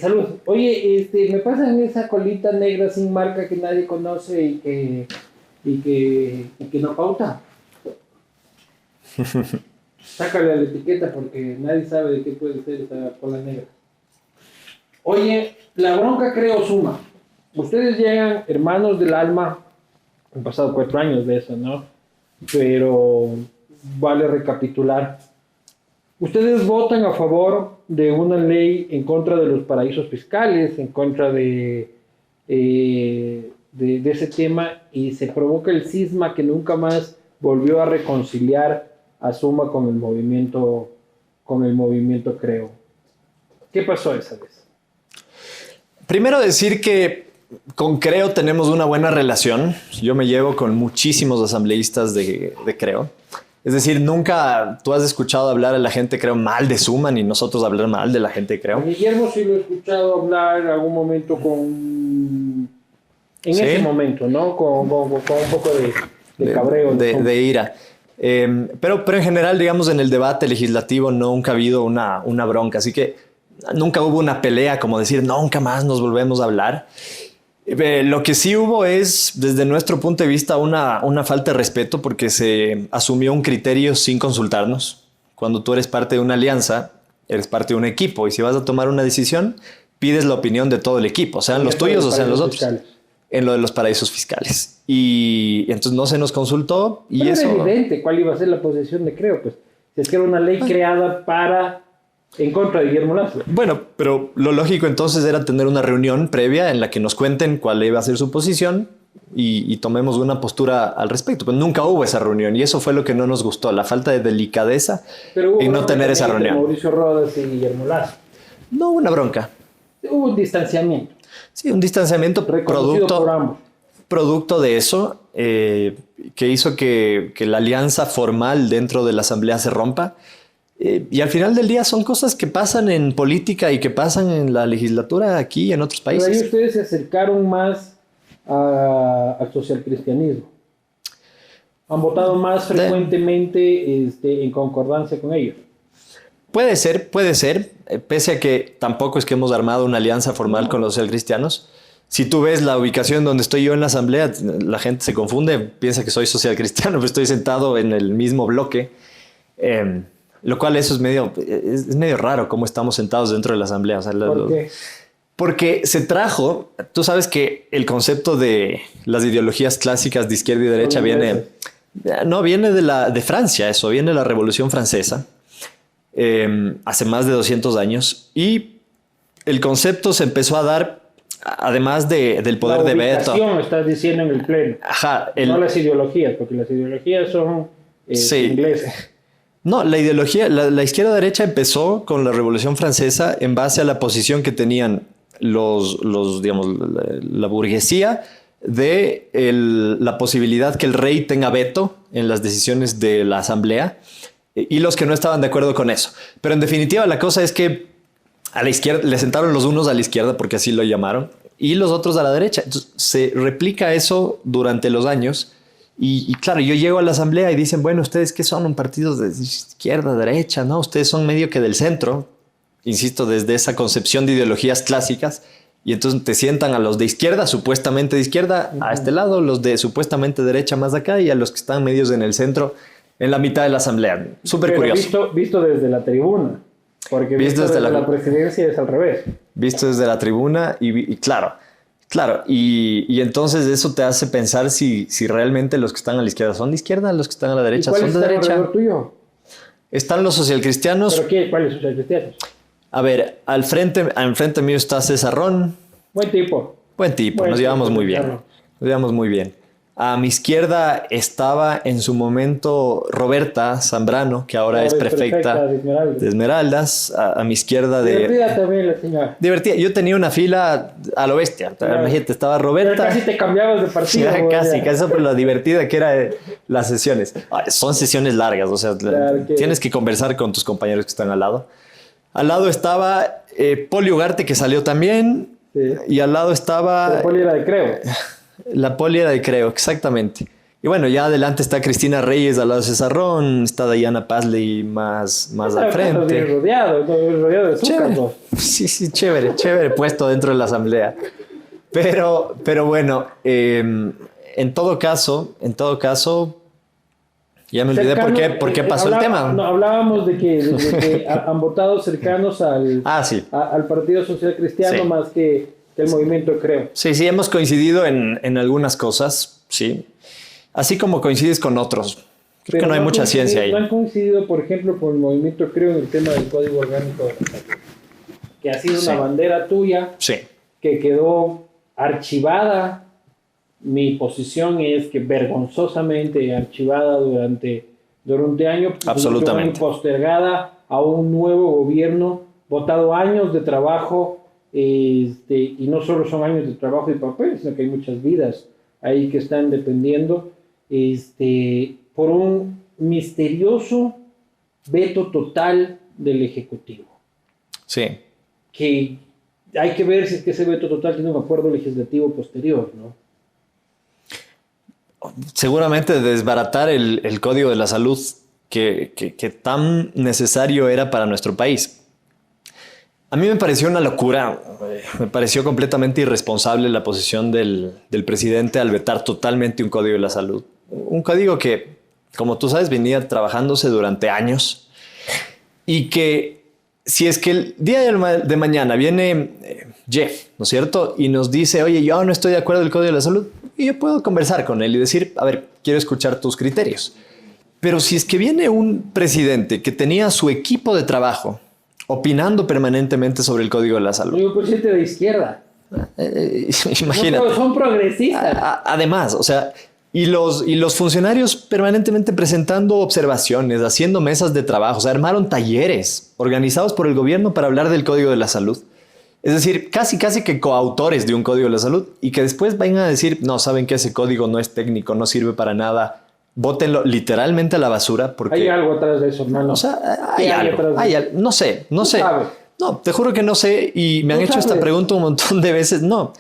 Salud. Oye, me pasan esa colita negra sin marca que nadie conoce y que no pauta. Sácale la etiqueta porque nadie sabe de qué puede ser esa cola negra. Oye, la bronca Creo Suma. Ustedes llegan hermanos del alma. Han pasado 4 años de eso, ¿no? Pero vale recapitular. Ustedes votan a favor de una ley en contra de los paraísos fiscales, en contra de ese tema, y se provoca el cisma que nunca más volvió a reconciliar a Suma con el movimiento Creo. ¿Qué pasó esa vez? Primero decir que con Creo tenemos una buena relación. Yo me llevo con muchísimos asambleístas de Creo. Es decir, nunca tú has escuchado hablar a la gente, creo, mal de Suma, ni nosotros hablar mal de la gente, creo. Guillermo sí lo he escuchado hablar en algún momento ese momento, ¿no? Con un poco de cabreo. De ira. Pero en general, digamos, en el debate legislativo nunca ha habido una bronca. Así que nunca hubo una pelea como decir, nunca más nos volvemos a hablar. Lo que sí hubo es, desde nuestro punto de vista, una falta de respeto porque se asumió un criterio sin consultarnos. Cuando tú eres parte de una alianza, eres parte de un equipo y si vas a tomar una decisión, pides la opinión de todo el equipo, sean los tuyos o sean los otros. En lo de los paraísos fiscales. Y entonces no se nos consultó y pero eso... era evidente cuál iba a ser la posición de Creo, pues. Si es que era una ley creada en contra de Guillermo Lazo. Bueno, pero lo lógico entonces era tener una reunión previa en la que nos cuenten cuál iba a ser su posición y tomemos una postura al respecto. Pero nunca hubo esa reunión y eso fue lo que no nos gustó, la falta de delicadeza en no tener esa reunión. Mauricio Rodas y Guillermo Lazo. No hubo una bronca. Hubo un distanciamiento. Sí, un distanciamiento producto de eso que hizo que la alianza formal dentro de la asamblea se rompa. Y al final del día son cosas que pasan en política y que pasan en la legislatura aquí y en otros países. Pero ahí ustedes se acercaron más al socialcristianismo. han votado más frecuentemente en concordancia con ellos. Puede ser, pese a que tampoco es que hemos armado una alianza formal con los socialcristianos. Si tú ves la ubicación donde estoy yo en la asamblea, la gente se confunde, piensa que soy socialcristiano, pero estoy sentado en el mismo bloque, lo cual eso es medio raro cómo estamos sentados dentro de la asamblea. O sea, ¿Por qué? Porque se trajo, tú sabes que el concepto de las ideologías clásicas de izquierda y derecha viene de Francia, eso viene de la Revolución Francesa. Hace más de 200 años, y el concepto se empezó a dar además del poder de veto. La ubicación, estás diciendo en el pleno. Ajá, no las ideologías, porque las ideologías son inglesas. No, la ideología, la izquierda-derecha empezó con la Revolución Francesa en base a la posición que tenían digamos, la burguesía de la posibilidad que el rey tenga veto en las decisiones de la asamblea, y los que no estaban de acuerdo con eso. Pero en definitiva la cosa es que a la izquierda le sentaron los unos a la izquierda, porque así lo llamaron, y los otros a la derecha. Entonces, se replica eso durante los años. Y claro, yo llego a la asamblea y dicen, bueno, ¿ustedes qué son? ¿Un partido de izquierda, derecha? No, ustedes son medio que del centro. Insisto, desde esa concepción de ideologías clásicas. Y entonces te sientan a los de izquierda, supuestamente de izquierda, a este lado, los de supuestamente derecha más acá, y a los que están medios en el centro, en la mitad de la asamblea. Súper curioso. Visto desde la tribuna, porque visto desde la presidencia es al revés. Visto desde la tribuna y claro, y entonces eso te hace pensar si realmente los que están a la izquierda son de izquierda, los que están a la derecha son de derecha. ¿Cuál tuyo? Están los socialcristianos. ¿Pero cuáles socialcristianos? A ver, al frente mío está César Ron. Buen tipo. Nos llevamos muy bien. Nos llevamos muy bien. A mi izquierda estaba en su momento Roberta Zambrano, que ahora es prefecta de Esmeraldas. A mi izquierda divertida también la señora. Divertida. Yo tenía una fila a lo bestia. Imagínate, estaba Roberta. Pero casi te cambiabas de partido. Casi por lo divertida que era las sesiones. Son sesiones largas, o sea, tienes que conversar con tus compañeros que están al lado. Al lado estaba Poli Ugarte, que salió también. Sí. Y al lado estaba... La Poli era de Creo. La Poli era de Creo, exactamente. Y bueno, ya adelante está Cristina Reyes al lado de César Ron, está Diana Pazley más al frente. Rodeado de Zúcar. Sí, chévere puesto dentro de la asamblea. Pero bueno, en todo caso, ya me olvidé por qué pasó el tema. No, hablábamos de que han votado cercanos al Partido Social Cristiano, sí, más que el movimiento Creo. Sí, hemos coincidido en algunas cosas, sí. Así como coincides con otros. Creo que no hay mucha ciencia ahí. ¿No han coincidido, por ejemplo, con el movimiento Creo en el tema del Código Orgánico de la Salud? Que ha sido una bandera tuya, que quedó archivada. Mi posición es que vergonzosamente archivada durante años. Absolutamente. Postergada a un nuevo gobierno, votado años de trabajo. Y no solo son años de trabajo y papel, sino que hay muchas vidas ahí que están dependiendo por un misterioso veto total del Ejecutivo. Sí. Que hay que ver si es que ese veto total tiene un acuerdo legislativo posterior, ¿no? Seguramente desbaratar el Código de la Salud que tan necesario era para nuestro país. A mí me pareció una locura, me pareció completamente irresponsable la posición del presidente al vetar totalmente un Código de la Salud. Un código que, como tú sabes, venía trabajándose durante años, y que si es que el día de mañana viene Jeff, ¿no es cierto?, y nos dice, oye, yo no estoy de acuerdo con el Código de la Salud, y yo puedo conversar con él y decir, a ver, quiero escuchar tus criterios. Pero si es que viene un presidente que tenía su equipo de trabajo opinando permanentemente sobre el Código de la Salud. Un presidente de izquierda. Imagínate. Son progresistas. Además, o sea, y los funcionarios permanentemente presentando observaciones, haciendo mesas de trabajo, o sea, armaron talleres organizados por el gobierno para hablar del Código de la Salud. Es decir, casi que coautores de un Código de la Salud, y que después vayan a decir, no, saben que ese código no es técnico, no sirve para nada. Bótenlo literalmente a la basura porque... Hay algo atrás de eso, hermano. O sea, hay algo. No sé. No, te juro que no sé, y me han hecho esta pregunta un montón de veces. No,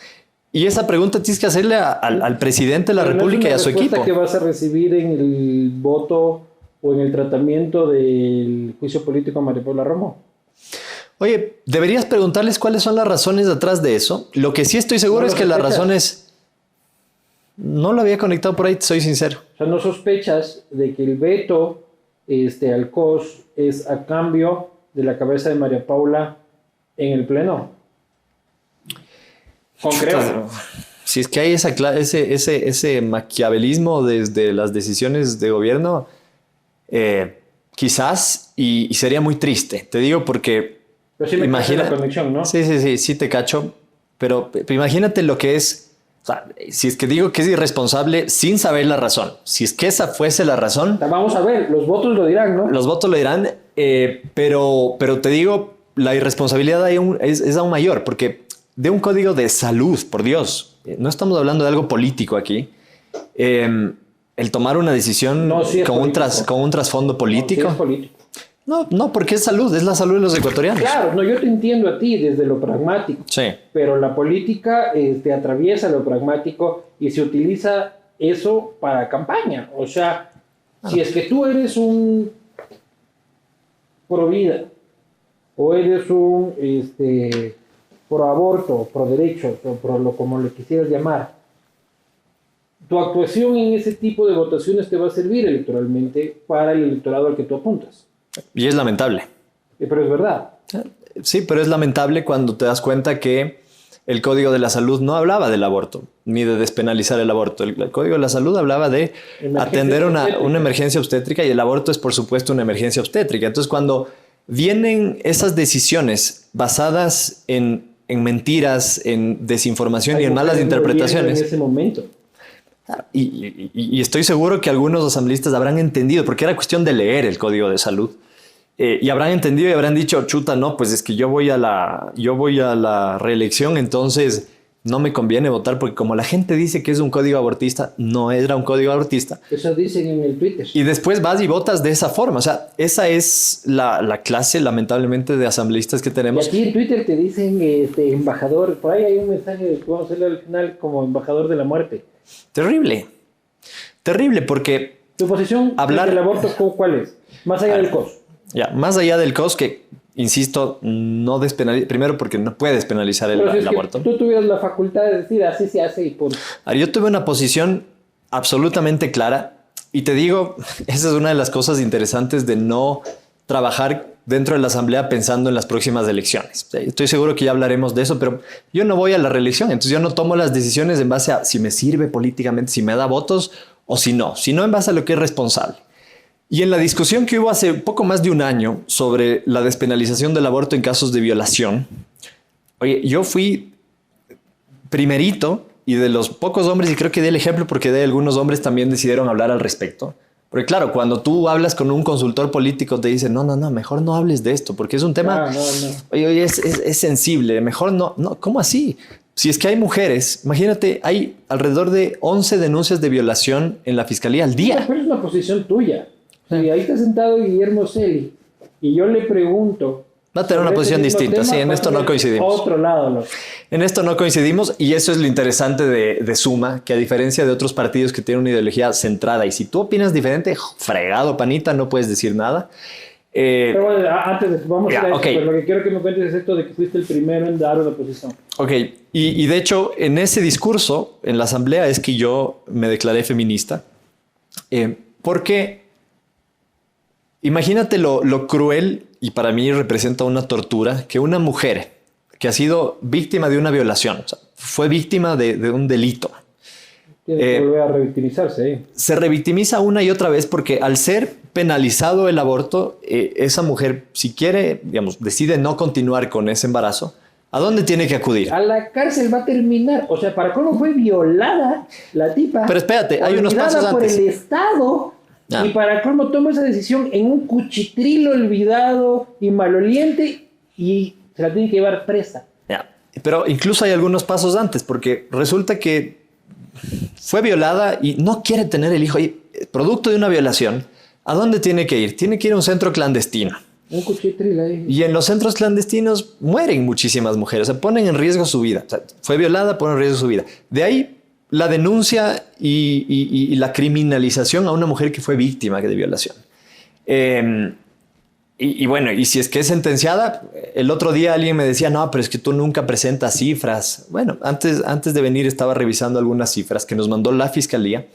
Y esa pregunta tienes que hacerle al presidente de la República y a su equipo. ¿Qué vas a recibir en el voto o en el tratamiento del juicio político a María Paula Romo? Oye, deberías preguntarles cuáles son las razones detrás de eso. Lo que sí estoy seguro es que las razones... No lo había conectado por ahí, soy sincero. O sea, ¿no sospechas de que el veto al COS es a cambio de la cabeza de María Paula en el Pleno? Concreto. Si es que hay ese maquiavelismo desde las decisiones de gobierno, quizás, y sería muy triste. Te digo porque... Pero sí me imagina la conexión, ¿no? Sí te cacho. Pero imagínate lo que es... O sea, si es que digo que es irresponsable sin saber la razón. Si es que esa fuese la razón... Vamos a ver, los votos lo dirán, ¿no? Los votos lo dirán, pero te digo, la irresponsabilidad es aún mayor, porque de un código de salud, por Dios, no estamos hablando de algo político aquí. El tomar una decisión con un trasfondo político. No, sí es político. No, porque es salud, es la salud de los ecuatorianos. Claro, no, yo te entiendo a ti desde lo pragmático. Sí. Pero la política atraviesa lo pragmático y se utiliza eso para campaña. O sea, si es que tú eres un pro vida o eres un pro aborto, pro derechos o como le quisieras llamar, tu actuación en ese tipo de votaciones te va a servir electoralmente para el electorado al que tú apuntas. Y es lamentable. Pero es verdad. Sí, pero es lamentable cuando te das cuenta que el Código de la Salud no hablaba del aborto, ni de despenalizar el aborto. El Código de la Salud hablaba de atender una emergencia obstétrica, y el aborto es, por supuesto, una emergencia obstétrica. Entonces, cuando vienen esas decisiones basadas en mentiras, en desinformación y en malas interpretaciones... En ese momento. Y estoy seguro que algunos asambleístas habrán entendido, porque era cuestión de leer el Código de Salud, y habrán entendido y habrán dicho, chuta, no, pues es que yo voy a la reelección, entonces no me conviene votar, porque como la gente dice que es un código abortista, no era un código abortista. Eso dicen en el Twitter. Y después vas y votas de esa forma. O sea, esa es la clase, lamentablemente, de asambleístas que tenemos. Y aquí en Twitter te dicen embajador, por ahí hay un mensaje que vamos a hacerle al final como embajador de la muerte. Terrible, porque... ¿Tu posición del aborto cuál es? Más allá del COS. Ya, más allá del COS, que, insisto, no despenaliza, primero porque no puedes penalizar el aborto. Tú tuvieras la facultad de decir, así se hace y punto. Yo tuve una posición absolutamente clara, y te digo, esa es una de las cosas interesantes de no trabajar dentro de la asamblea pensando en las próximas elecciones. Estoy seguro que ya hablaremos de eso, pero yo no voy a la reelección, entonces yo no tomo las decisiones en base a si me sirve políticamente, si me da votos o si no, sino en base a lo que es responsable. Y en la discusión que hubo hace poco más de un año sobre la despenalización del aborto en casos de violación, oye, yo fui primerito, y de los pocos hombres, y creo que di el ejemplo porque de algunos hombres también decidieron hablar al respecto. Porque claro, cuando tú hablas con un consultor político te dicen, no, mejor no hables de esto, porque es un tema, oye, es sensible, mejor no, ¿cómo así? Si es que hay mujeres, imagínate, hay alrededor de 11 denuncias de violación en la fiscalía al día. Pero es una posición tuya. Sí, ahí está sentado Guillermo Celi y yo le pregunto... Va a tener una posición distinta, sí, en esto no coincidimos. Otro lado, ¿no? En esto no coincidimos, y eso es lo interesante de Suma, que a diferencia de otros partidos que tienen una ideología centrada, y si tú opinas diferente, fregado, panita, no puedes decir nada. Pero bueno, antes vamos a ir a eso, pero lo que quiero que me cuentes es esto de que fuiste el primero en dar una posición. Ok, y de hecho, en ese discurso, en la asamblea, es que yo me declaré feminista, porque imagínate lo cruel, y para mí representa una tortura, que una mujer que ha sido víctima de una violación, o sea, fue víctima de un delito. Tiene que volver a revictimizarse. Se revictimiza una y otra vez porque al ser penalizado el aborto, esa mujer, si quiere, digamos, decide no continuar con ese embarazo, ¿a dónde tiene que acudir? A la cárcel va a terminar. O sea, ¿para cómo fue violada la tipa? Pero espérate, hay unos pasos por antes. El Estado. Ah. Y para cómo toma esa decisión en un cuchitril olvidado y maloliente, y se la tiene que llevar presa. Ya. Pero incluso hay algunos pasos antes, porque resulta que fue violada y no quiere tener el hijo. Y producto de una violación, ¿a dónde tiene que ir? Tiene que ir a un centro clandestino. Un cuchitril ahí. Y en los centros clandestinos mueren muchísimas mujeres, se ponen en riesgo su vida. O sea, fue violada, pone en riesgo su vida. De ahí la denuncia y la criminalización a una mujer que fue víctima de violación. Bueno, y si es que es sentenciada, el otro día alguien me decía, no, pero es que tú nunca presentas cifras. Bueno, antes de venir estaba revisando algunas cifras que nos mandó la Fiscalía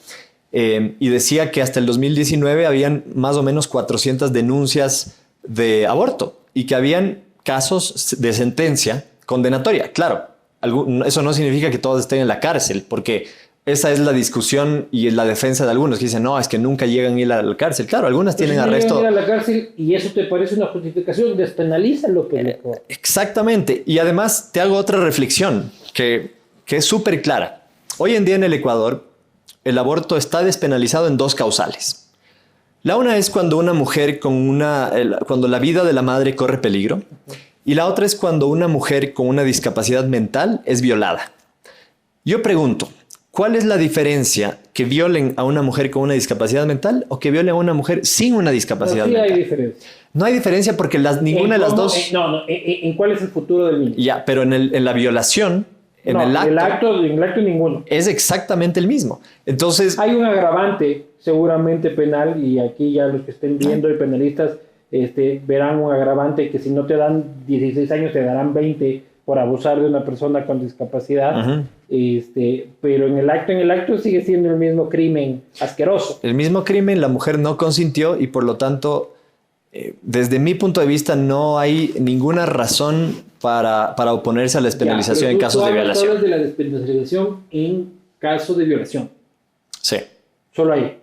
y decía que hasta el 2019 habían más o menos 400 denuncias de aborto y que habían casos de sentencia condenatoria. Claro, eso no significa que todos estén en la cárcel, porque esa es la discusión y la defensa de algunos que dicen, no, es que nunca llegan a ir a la cárcel. Claro, algunas tienen arresto. Llegan a ir a la cárcel y eso te parece una justificación, despenalízalo. Exactamente. Y además te hago otra reflexión que es súper clara. Hoy en día en el Ecuador, el aborto está despenalizado en dos causales. La una es cuando una mujer cuando la vida de la madre corre peligro. Y la otra es cuando una mujer con una discapacidad mental es violada. Yo pregunto, ¿cuál es la diferencia que violen a una mujer con una discapacidad mental o que violen a una mujer sin una discapacidad mental? Sí hay diferencia. No hay diferencia porque ninguna de las dos... ¿En cuál es el futuro del niño? Ya, pero en la violación, en el acto ninguno. es exactamente el mismo. Entonces... Hay un agravante seguramente penal y aquí ya los que estén viendo y penalistas verán un agravante que si no te dan 16 años te darán 20 por abusar de una persona con discapacidad. Pero en el acto sigue siendo el mismo crimen asqueroso. El mismo crimen, la mujer no consintió y por lo tanto, desde mi punto de vista, no hay ninguna razón para oponerse a la despenalización en casos de violación. Tú hablas de la despenalización en caso de violación. Sí. Solo ahí.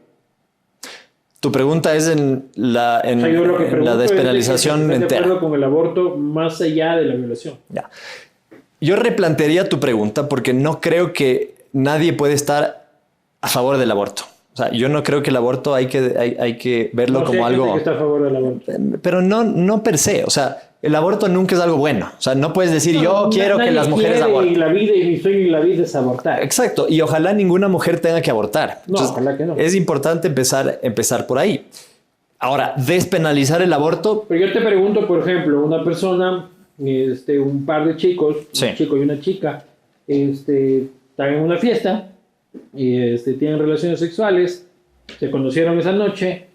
Tu pregunta es en la despenalización entera. ¿Estás de acuerdo con el aborto más allá de la violación? Ya. Yo replantearía tu pregunta porque no creo que nadie puede estar a favor del aborto. O sea, yo no creo que el aborto hay que verlo como algo... Que está a favor del aborto. Pero no per se. O sea, el aborto nunca es algo bueno. O sea, no puedes decir yo quiero que las mujeres aborten. Y la vida y mi sueño y la vida es abortar. Exacto. Y ojalá ninguna mujer tenga que abortar. No, entonces, ojalá que no. Es importante empezar por ahí. Ahora, despenalizar el aborto... Pero yo te pregunto, por ejemplo, una persona, un par de chicos, sí, un chico y una chica, están en una fiesta y tienen relaciones sexuales, se conocieron esa noche,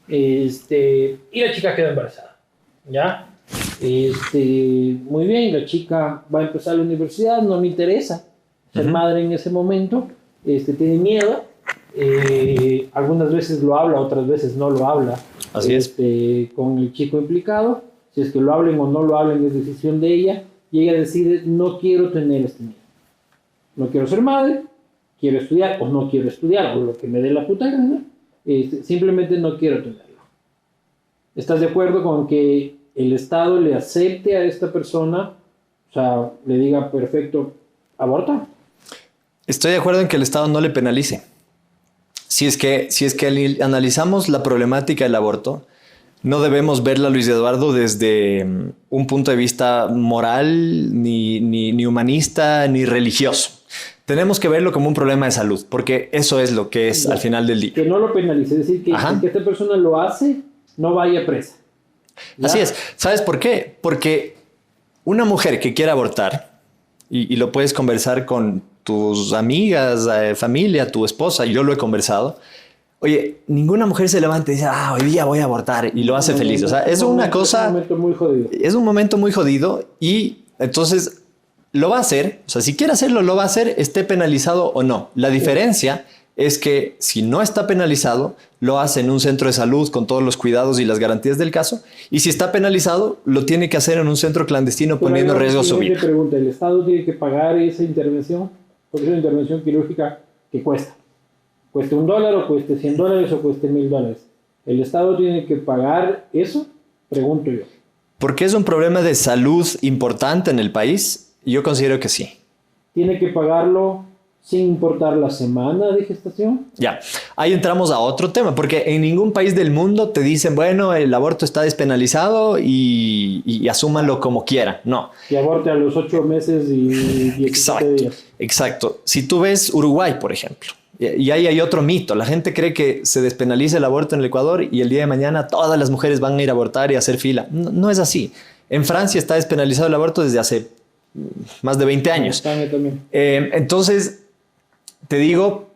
y la chica queda embarazada, ¿ya? Muy bien, la chica va a empezar la universidad, no me interesa ser madre en ese momento, tiene miedo, algunas veces lo habla, otras veces no lo habla. Así es. Con el chico implicado, si es que lo hablen o no lo hablen es decisión de ella, y ella decide, no quiero tener este niño, no quiero ser madre, quiero estudiar o no quiero estudiar, o lo que me dé la puta gana, simplemente no quiero tenerlo. ¿Estás de acuerdo con que el Estado le acepte a esta persona, o sea, le diga, perfecto, aborta? Estoy de acuerdo en que el Estado no le penalice. Si es que analizamos la problemática del aborto, no debemos verla, Luis Eduardo, desde un punto de vista moral, ni humanista, ni religioso. Tenemos que verlo como un problema de salud, porque eso es lo que es al final del día. Que no lo penalice, es decir, que esta persona lo hace, no vaya presa. ¿Ya? Así es. ¿Sabes por qué? Porque una mujer que quiera abortar, y lo puedes conversar con tus amigas, familia, tu esposa, yo lo he conversado. Oye, ninguna mujer se levanta y dice, hoy día voy a abortar y lo hace feliz. O sea, es una cosa... Es un momento muy jodido. Es un momento muy jodido y entonces lo va a hacer. O sea, si quiere hacerlo, lo va a hacer, esté penalizado o no. La diferencia es que si no está penalizado, lo hace en un centro de salud con todos los cuidados y las garantías del caso. Y si está penalizado, lo tiene que hacer en un centro clandestino poniendo en riesgo su vida. Pregunta, ¿el Estado tiene que pagar esa intervención? Porque es una intervención quirúrgica que cuesta. Cueste $1 o cueste $100 o cueste $1000. ¿El Estado tiene que pagar eso? Pregunto yo. Porque es un problema de salud importante en el país. Yo considero que sí. ¿Tiene que pagarlo sin importar la semana de gestación? Ya, ahí entramos a otro tema, porque en ningún país del mundo te dicen, bueno, el aborto está despenalizado y asúmanlo como quieran. No. Y aborte a los 8 meses y 17 días. Exacto. Si tú ves Uruguay, por ejemplo, Y ahí hay otro mito. La gente cree que se despenaliza el aborto en el Ecuador y el día de mañana todas las mujeres van a ir a abortar y a hacer fila. No, no es así. En Francia está despenalizado el aborto desde hace más de 20 años. España también. Entonces, te digo,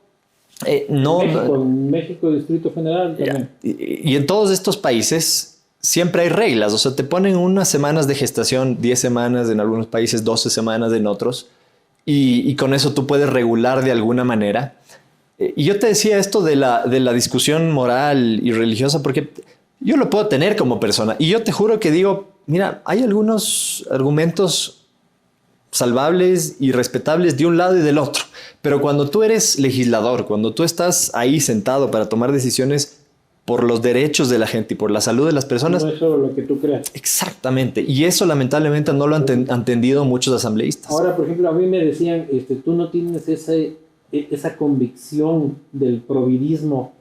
no... En México, Distrito Federal también. Y en todos estos países siempre hay reglas. O sea, te ponen unas semanas de gestación, 10 semanas en algunos países, 12 semanas en otros. Y con eso tú puedes regular de alguna manera. Y yo te decía esto de la discusión moral y religiosa porque yo lo puedo tener como persona. Y yo te juro que digo, mira, hay algunos argumentos salvables y respetables de un lado y del otro. Pero cuando tú eres legislador, cuando tú estás ahí sentado para tomar decisiones por los derechos de la gente y por la salud de las personas... No es solo lo que tú creas. Exactamente. Y eso lamentablemente no lo han entendido muchos asambleístas. Ahora, por ejemplo, a mí me decían, tú no tienes esa convicción del providismo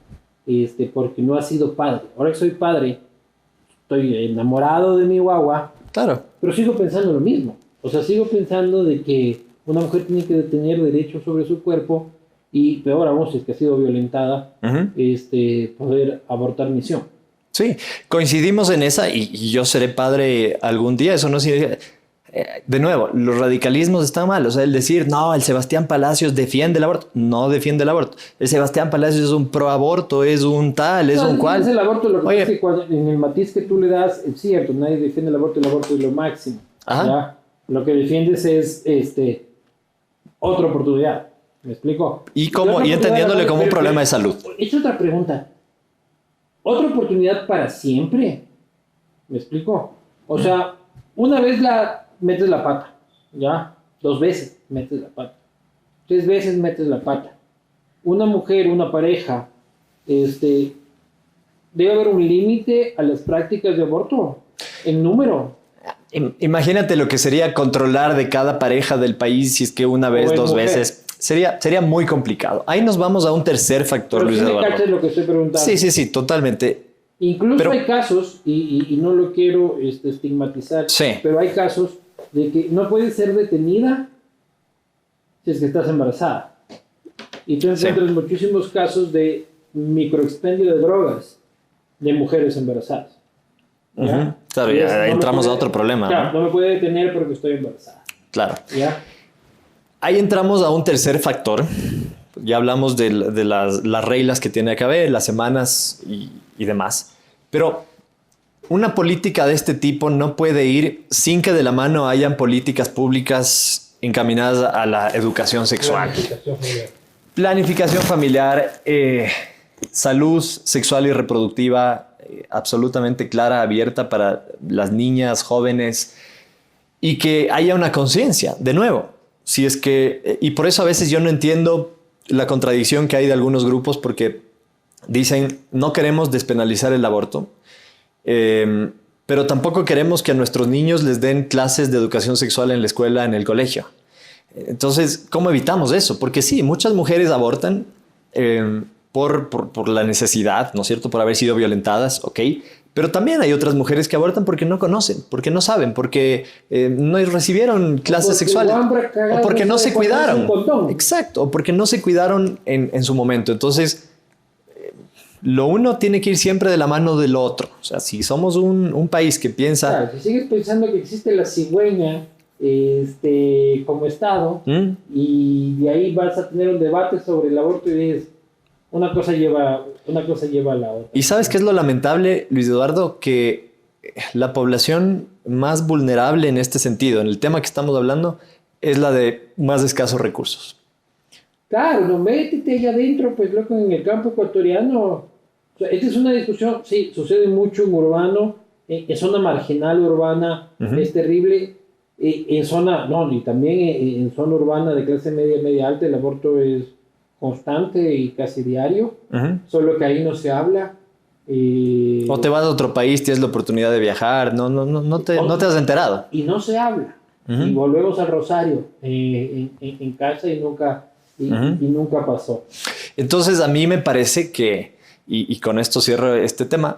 porque no has sido padre. Ahora que soy padre, estoy enamorado de mi guagua, claro, pero sigo pensando lo mismo. O sea, sigo pensando de que una mujer tiene que tener derechos sobre su cuerpo y, peor aún, si es que ha sido violentada, poder abortar misión. Sí, coincidimos en esa y yo seré padre algún día. Eso no significa... de nuevo, los radicalismos están mal. O sea, el decir, no, el Sebastián Palacios defiende el aborto. No defiende el aborto. El Sebastián Palacios es un pro aborto, es un tal, es un cual. El aborto, lo que pasa es que en el matiz que tú le das, es cierto, nadie defiende el aborto es lo máximo. ¿Ya? Lo que defiendes es otra oportunidad. ¿Me explico? Y entendiéndole como un problema de salud. He hecho otra pregunta. ¿Otra oportunidad para siempre? ¿Me explico? O sea, una vez metes la pata, ¿ya? 2 veces metes la pata. 3 veces metes la pata. Una mujer, una pareja, debe haber un límite a las prácticas de aborto. En número. Imagínate lo que sería controlar de cada pareja del país si es que una vez, 2 veces. Sería muy complicado. Ahí nos vamos a un tercer factor, pero Luis sí Eduardo. me lo que estoy preguntando. Sí, totalmente. Incluso hay casos, y no lo quiero estigmatizar, pero hay casos de que no puedes ser detenida si es que estás embarazada. Y tú encuentras muchísimos casos de microexpendio de drogas de mujeres embarazadas. ¿Ya? Claro, ya entramos a otro problema. Claro, no me puede detener porque estoy embarazada. Claro. ¿Ya? Ahí entramos a un tercer factor. Ya hablamos de las reglas que tiene que haber, las semanas y demás. Pero una política de este tipo no puede ir sin que de la mano hayan políticas públicas encaminadas a la educación sexual. Planificación familiar, salud sexual y reproductiva absolutamente clara, abierta para las niñas, jóvenes, y que haya una conciencia, de nuevo. Si es que, y por eso a veces yo no entiendo la contradicción que hay de algunos grupos porque dicen no queremos despenalizar el aborto, pero tampoco queremos que a nuestros niños les den clases de educación sexual en la escuela, en el colegio. Entonces, ¿cómo evitamos eso? Porque sí, muchas mujeres abortan por la necesidad, ¿no es cierto? Por haber sido violentadas, ok. Pero también hay otras mujeres que abortan porque no conocen, porque no saben, porque no recibieron clases sexuales. O porque no se cuidaron. Exacto, o porque no se cuidaron en su momento. Entonces, lo uno tiene que ir siempre de la mano del otro. O sea, si somos un país que piensa... Claro, si sigues pensando que existe la cigüeña como Estado, y de ahí vas a tener un debate sobre el aborto y dices, una cosa lleva a la otra. ¿Y sabes qué es lo lamentable, Luis Eduardo? Que la población más vulnerable en este sentido, en el tema que estamos hablando, es la de más escasos recursos. Claro, no, métete allá adentro, pues loco, en el campo ecuatoriano. O sea, esta es una discusión, sí, sucede mucho en urbano, en zona marginal urbana, es terrible. En zona, no, y también en zona urbana de clase media, media alta, el aborto es constante y casi diario, solo que ahí no se habla. O te vas a otro país, tienes la oportunidad de viajar, no te has enterado. Y no se habla. Y volvemos al Rosario en casa y nunca pasó. Entonces a mí me parece que, y con esto cierro este tema,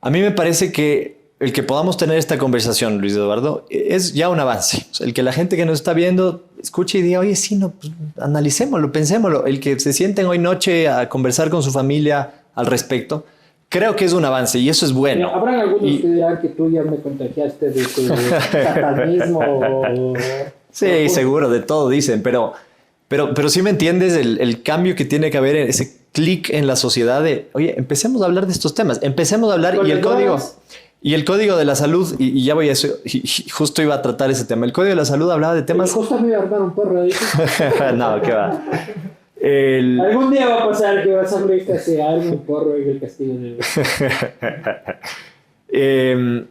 a mí me parece que el que podamos tener esta conversación, Luis Eduardo, es ya un avance. O sea, el que la gente que nos está viendo escuche y diga, oye, sí, no, pues, analicémoslo, pensémoslo. El que se sienten hoy noche a conversar con su familia al respecto, creo que es un avance y eso es bueno. Mira, habrán algunos que dirán que tú ya me contagiaste de tu satanismo. Sí, seguro, de todo dicen, pero sí me entiendes el cambio que tiene que haber, ese clic en la sociedad de, oye, empecemos a hablar de estos temas, empecemos a hablar y el código... Y el Código de la Salud, y ya voy a eso, y justo iba a tratar ese tema. El Código de la Salud hablaba de temas... Justo me iba a armar un porro ahí. No, ¿qué va? Algún día va a pasar que vas a abrir que se arme un porro en el castillo de...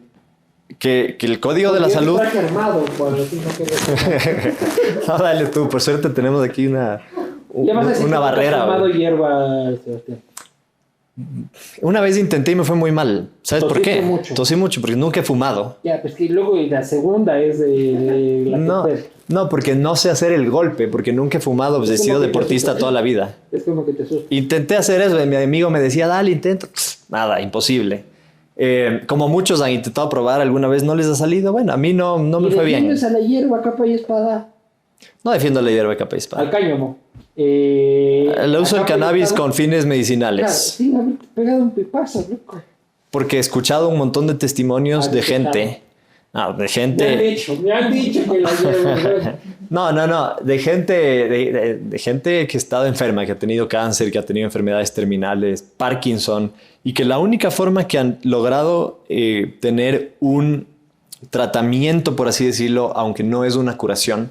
que el Código de la Salud... Armado, no, dale tú, por suerte tenemos aquí una barrera. Armado hierba, Sebastián. Una vez intenté y me fue muy mal. ¿Sabes por qué? Mucho. Tosí mucho porque nunca he fumado. Ya, pues que luego la segunda es de la no, porque no sé hacer el golpe, porque nunca he fumado, pues he sido deportista toda la vida. Es como que te asusta. Intenté hacer eso, mi amigo me decía, dale, intento. Nada, imposible. Como muchos han intentado probar alguna vez, no les ha salido. Bueno, a mí no me fue bien. ¿Defiendes a la hierba, capa y espada? No defiendo la hierba capa y espada. Al cáñamo. El uso del cannabis con fines medicinales. Claro, sí, haberte pegado un pipazo, loco. Porque he escuchado un montón de testimonios de gente. No, de gente. Me han dicho que la hierba. No. De gente, de gente que ha estado enferma, que ha tenido cáncer, que ha tenido enfermedades terminales, Parkinson, y que la única forma que han logrado tener un tratamiento, por así decirlo, aunque no es una curación,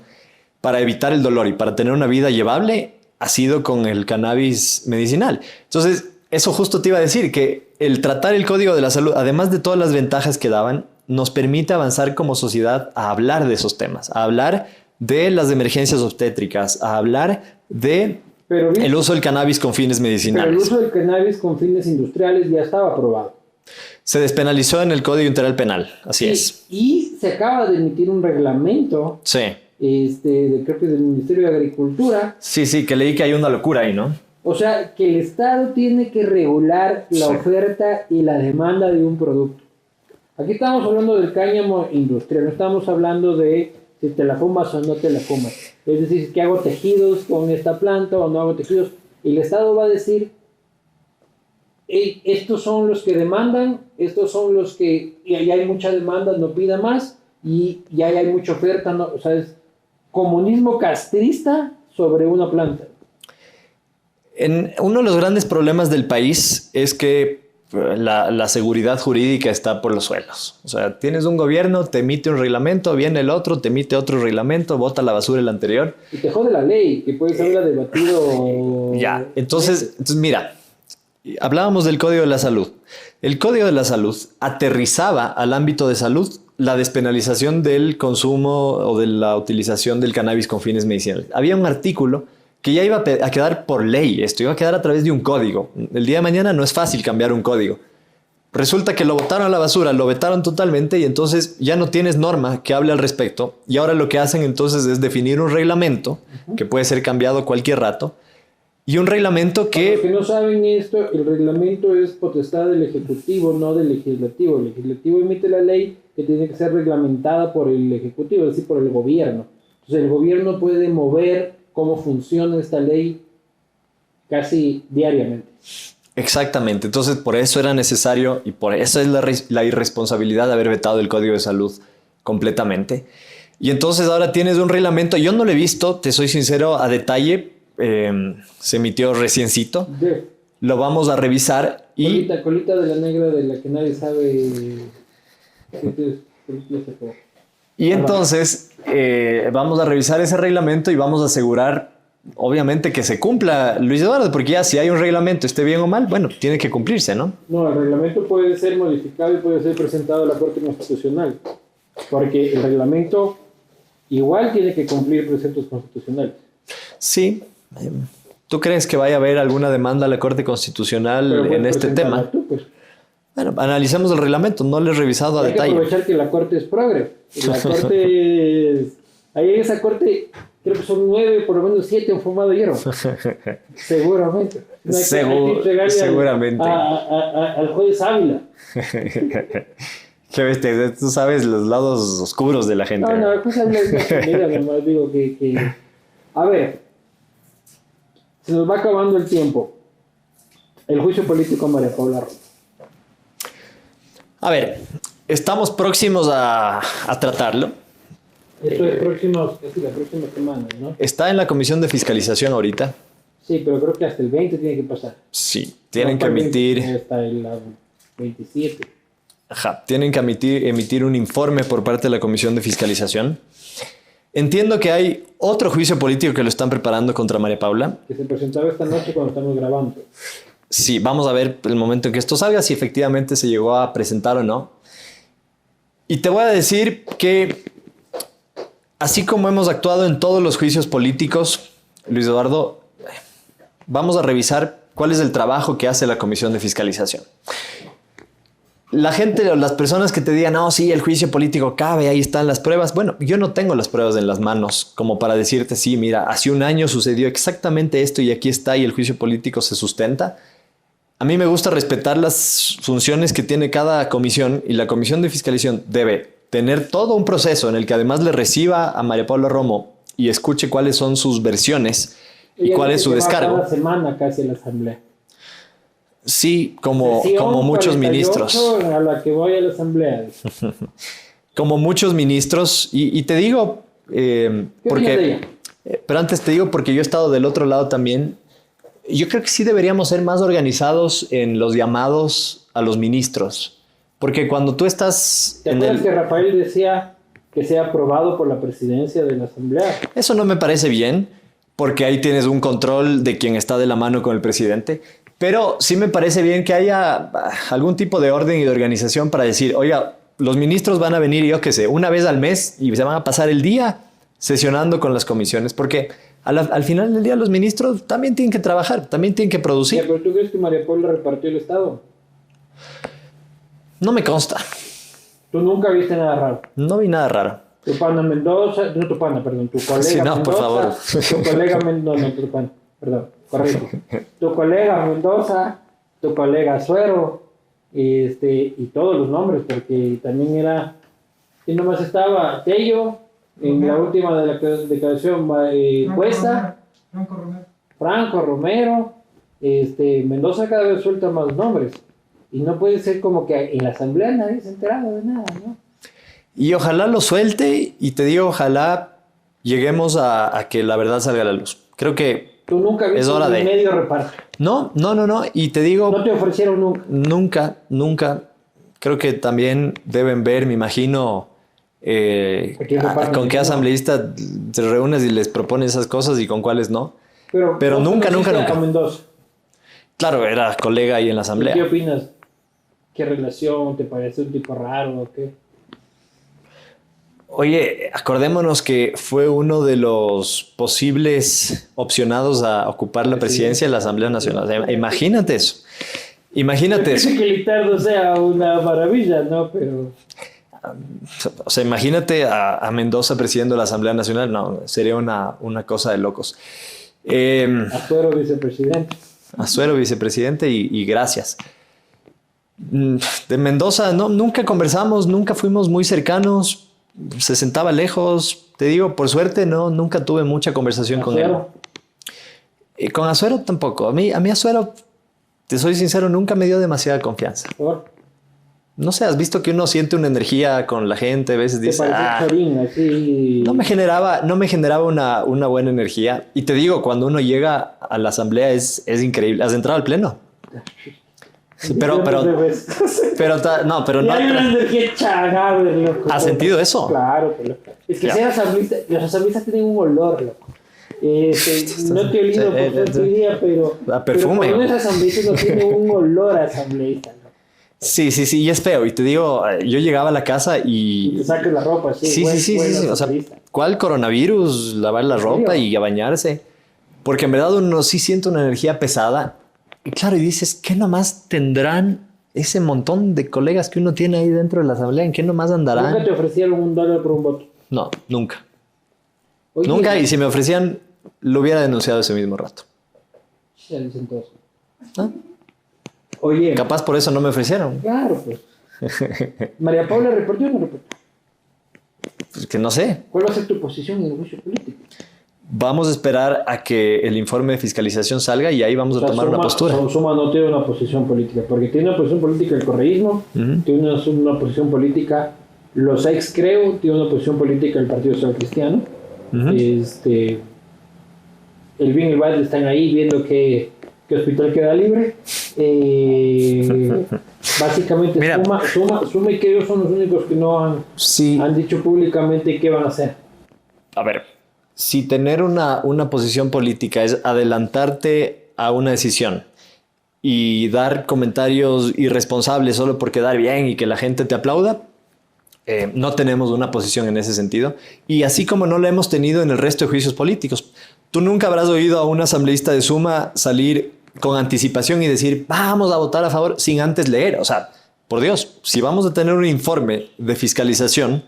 para evitar el dolor y para tener una vida llevable, ha sido con el cannabis medicinal. Entonces, eso justo te iba a decir, que el tratar el Código de la Salud, además de todas las ventajas que daban, nos permite avanzar como sociedad a hablar de esos temas, a hablar de las emergencias obstétricas, a hablar de el uso del cannabis con fines medicinales. Pero el uso del cannabis con fines industriales ya estaba aprobado. Se despenalizó en el Código Integral Penal, así es. Y se acaba de emitir un reglamento. Sí. Creo que del Ministerio de Agricultura. Sí, que leí que hay una locura ahí, ¿no? O sea, que el Estado tiene que regular la oferta y la demanda de un producto. Aquí estamos hablando del cáñamo industrial, no estamos hablando de si te la fumas o no te la fumas. Es decir, que hago tejidos con esta planta o no hago tejidos. Y el Estado va a decir, estos son los que demandan, estos son los que, y ahí hay mucha demanda, no pida más, y ya hay mucha oferta, no, o sea, es comunismo castrista sobre una planta. Uno de los grandes problemas del país es que la seguridad jurídica está por los suelos. O sea, tienes un gobierno, te emite un reglamento, viene el otro, te emite otro reglamento, bota la basura el anterior. Y te jode la ley, que puedes haberla debatido. Ya, entonces mira, hablábamos del Código de la Salud. El Código de la Salud aterrizaba al ámbito de salud la despenalización del consumo o de la utilización del cannabis con fines medicinales. Había un artículo que ya iba a quedar por ley, esto iba a quedar a través de un código. El día de mañana no es fácil cambiar un código. Resulta que lo botaron a la basura, lo vetaron totalmente y entonces ya no tienes norma que hable al respecto. Y ahora lo que hacen entonces es definir un reglamento que puede ser cambiado cualquier rato. Y un reglamento que... Para los que no saben esto, el reglamento es potestad del Ejecutivo, no del Legislativo. El Legislativo emite la ley que tiene que ser reglamentada por el Ejecutivo, es decir, por el gobierno. Entonces el gobierno puede mover cómo funciona esta ley casi diariamente. Exactamente, entonces por eso era necesario y por eso es la irresponsabilidad de haber vetado el Código de Salud completamente. Y entonces ahora tienes un reglamento, yo no lo he visto, te soy sincero, a detalle, se emitió reciencito, lo vamos a revisar y... Colita de la negra de la que nadie sabe... Y entonces vamos a revisar ese reglamento y vamos a asegurar, obviamente, que se cumpla, Luis Eduardo, porque ya si hay un reglamento, esté bien o mal, bueno, tiene que cumplirse, ¿no? No, el reglamento puede ser modificado y puede ser presentado a la Corte Constitucional, porque el reglamento igual tiene que cumplir preceptos constitucionales. Sí. ¿Tú crees que vaya a haber alguna demanda a la Corte Constitucional en este tema? Tú, pues. Bueno, analicemos el reglamento, no lo he revisado a detalle. Hay que aprovechar que la Corte es progre. La Corte es... Ahí en esa Corte, creo que son 9, por lo menos 7 han fumado hierro. Seguramente. No hay que seguramente. al juez Ávila. Qué bestia, tú sabes los lados oscuros de la gente. No, pues hablo de comida, nomás digo que... A ver, se nos va acabando el tiempo. El juicio político a María Paula Romo. A ver, estamos próximos a tratarlo. Esto es la próxima semana, ¿no? Está en la comisión de fiscalización ahorita. Sí, pero creo que hasta el 20 tiene que pasar. Sí, tienen que emitir... Hasta el 27. Ajá, tienen que emitir un informe por parte de la comisión de fiscalización. Entiendo que hay otro juicio político que lo están preparando contra María Paula. Que se presentaba esta noche cuando estamos grabando. Sí, vamos a ver el momento en que esto salga, si efectivamente se llegó a presentar o no. Y te voy a decir que, así como hemos actuado en todos los juicios políticos, Luis Eduardo, vamos a revisar cuál es el trabajo que hace la comisión de fiscalización. La gente o las personas que te digan, no, sí, el juicio político cabe, ahí están las pruebas. Bueno, yo no tengo las pruebas en las manos como para decirte, sí, mira, hace un año sucedió exactamente esto y aquí está y el juicio político se sustenta. A mí me gusta respetar las funciones que tiene cada comisión y la comisión de fiscalización debe tener todo un proceso en el que además le reciba a María Paula Romo y escuche cuáles son sus versiones y cuál es su descargo. Cada semana casi la asamblea. Sí, como muchos 48 ministros. A la que voy a la asamblea. Como muchos ministros. Y te digo, porque... Pero antes te digo, porque yo he estado del otro lado también. Yo creo que sí deberíamos ser más organizados en los llamados a los ministros. Porque cuando tú estás... ¿Te acuerdas que Rafael decía que sea aprobado por la presidencia de la asamblea? Eso no me parece bien, porque ahí tienes un control de quien está de la mano con el presidente. Pero sí me parece bien que haya algún tipo de orden y de organización para decir, oiga, los ministros van a venir, yo qué sé, una vez al mes y se van a pasar el día sesionando con las comisiones, porque al final del día los ministros también tienen que trabajar, también tienen que producir. ¿Pero tú crees que María Paula repartió el Estado? No me consta. ¿Tú nunca viste nada raro? No vi nada raro. Tu pana Mendoza, no tu pana, perdón, tu colega Sí, no, Mendoza. por favor. Tu colega Mendoza, no, tu pana, perdón, correcto. Tu colega Mendoza, tu colega Azuero, y todos los nombres, porque también era, y nomás estaba Tello, en la última de la declaración Cuesta, Franco Romero, Mendoza cada vez suelta más nombres. Y no puede ser como que en la asamblea nadie se ha enterado de nada, ¿no? Y ojalá lo suelte y te digo, ojalá lleguemos a que la verdad salga a la luz. Creo que tú nunca viste es hora un de... medio reparto. No. Y te digo... No te ofrecieron nunca. Nunca. Creo que también deben ver, me imagino, con qué asambleísta te reúnes y les propones esas cosas y con cuáles no. Pero nunca. Mendoza. Claro, era colega ahí en la asamblea. ¿Qué opinas? ¿Qué relación? ¿Te parece un tipo raro o qué? Oye, acordémonos que fue uno de los posibles opcionados a ocupar la presidencia de la Asamblea Nacional. Imagínate eso. Imagínate eso. Que Litardo sea una maravilla, ¿no? Pero... O sea, imagínate a Mendoza presidiendo la Asamblea Nacional. No, sería una cosa de locos. Azuero vicepresidente. Azuero vicepresidente y gracias. De Mendoza nunca conversamos, nunca fuimos muy cercanos, se sentaba lejos, te digo, por suerte nunca tuve mucha conversación con él. Con Azuero tampoco, a mí Azuero, te soy sincero, nunca me dio demasiada confianza. ¿Por? No sé, has visto que uno siente una energía con la gente, a veces dice, chorín, así... no me generaba una buena energía. Y te digo, cuando uno llega a la asamblea es increíble. ¿Has entrado al pleno? Sí, pero no. Hay una energía chagada, loco. ¿Has sentido eso? Claro, es que ser asambleísta, los asambleístas tienen un olor, loco. No te he olido por tu día, pero... A perfume. Pero cuando es asambleísta no tiene un olor a asambleísta, loco. Sí, y es feo. Y te digo, yo llegaba a la casa y... Te saques la ropa, sí. Sí. O sea, ¿cuál coronavirus? Lavar la ropa y a bañarse. Porque en verdad uno sí siente una energía pesada. Y claro, y dices, ¿qué nomás tendrán ese montón de colegas que uno tiene ahí dentro de la asamblea? ¿En qué nomás andarán? ¿Nunca te ofrecieron $1 por un voto? No, nunca. Oye, nunca, y si me ofrecían, lo hubiera denunciado ese mismo rato. Ya dicen todos. ¿No? Oye. Capaz por eso no me ofrecieron. Claro, pues. ¿María Paula reportó o no reportó? Pues que no sé. ¿Cuál va a ser tu posición en el juicio político? Vamos a esperar a que el informe de fiscalización salga y ahí vamos a tomar una postura. Suma no tiene una posición política, porque tiene una posición política el correísmo, tiene una posición política los ex creo, tiene una posición política el Partido Social Cristiano. El bien y el mal están ahí viendo qué hospital queda libre. Básicamente Mira, Suma y Creo son los únicos que no han dicho públicamente qué van a hacer. A ver, si tener una posición política es adelantarte a una decisión y dar comentarios irresponsables solo por quedar bien y que la gente te aplauda, no tenemos una posición en ese sentido. Y así como no la hemos tenido en el resto de juicios políticos. Tú nunca habrás oído a un asambleísta de Suma salir con anticipación y decir, vamos a votar a favor sin antes leer. O sea, por Dios, si vamos a tener un informe de fiscalización,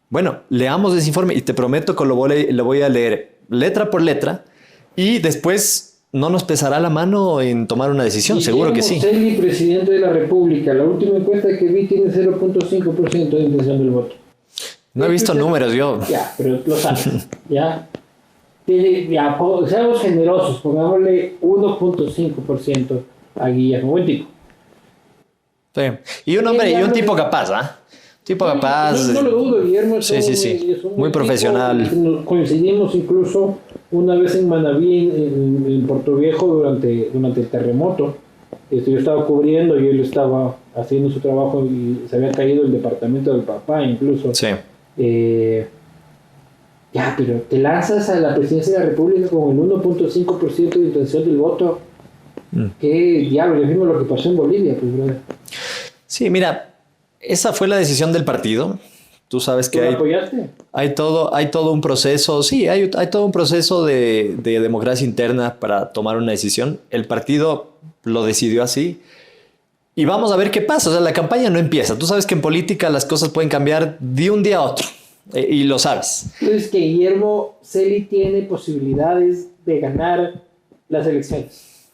bueno, leamos ese informe y te prometo que lo voy a leer letra por letra y después no nos pesará la mano en tomar una decisión, seguro que sí. Celi, presidente de la República, la última encuesta que vi tiene 0.5% de intención del voto. No he visto números yo. Ya, pero lo sabes, ya. Seamos generosos, pongámosle 1.5% a Guillermo, buen tipo. Sí. Y un hombre, y un tipo capaz, ¿ah? Tipo capaz. No lo dudo, Guillermo es un muy profesional. Tipo. Coincidimos incluso una vez en Manabí, en Puerto Viejo, durante el terremoto. Yo estaba cubriendo y él estaba haciendo su trabajo y se había caído el departamento del papá incluso. Sí. Ya, pero te lanzas a la presidencia de la República con el 1.5% de intención del voto. ¿Qué diablo? Ya vimos lo que pasó en Bolivia, pues, brother. Sí, mira, esa fue la decisión del partido. Tú sabes que hay todo un proceso, sí, hay todo un proceso de democracia interna para tomar una decisión. El partido lo decidió así. Y vamos a ver qué pasa. O sea, la campaña no empieza. Tú sabes que en política las cosas pueden cambiar de un día a otro. Y lo sabes. Entonces que Guillermo Celi tiene posibilidades de ganar las elecciones.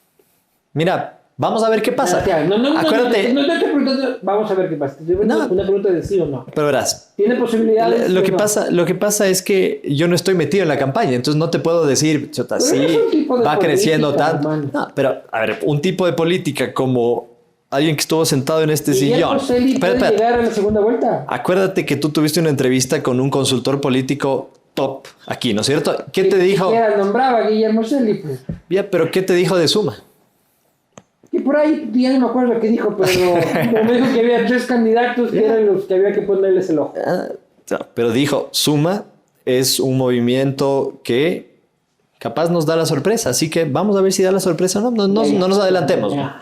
Mira, vamos a ver qué pasa. Acuérdate. No te estoy preguntando, vamos a ver qué pasa. Una pregunta de sí o no. Pero verás. ¿Tiene posibilidades? Lo que pasa es que yo no estoy metido en la campaña, entonces no te puedo decir, chota, sí, va creciendo tanto. No, pero a ver, un tipo de política como alguien que estuvo sentado en este sillón. ¿Puede llegar a la segunda vuelta? Acuérdate que tú tuviste una entrevista con un consultor político top aquí, ¿no es cierto? ¿Qué te dijo? Que nombraba a Guillermo Celi, pues. Ya, pero ¿qué te dijo de Suma? Que por ahí, ya no me acuerdo qué dijo, pero me dijo que había 3 candidatos que eran los que había que ponerles el ojo. Pero dijo, Suma es un movimiento que capaz nos da la sorpresa, así que vamos a ver si da la sorpresa o no. No nos adelantemos. Ya.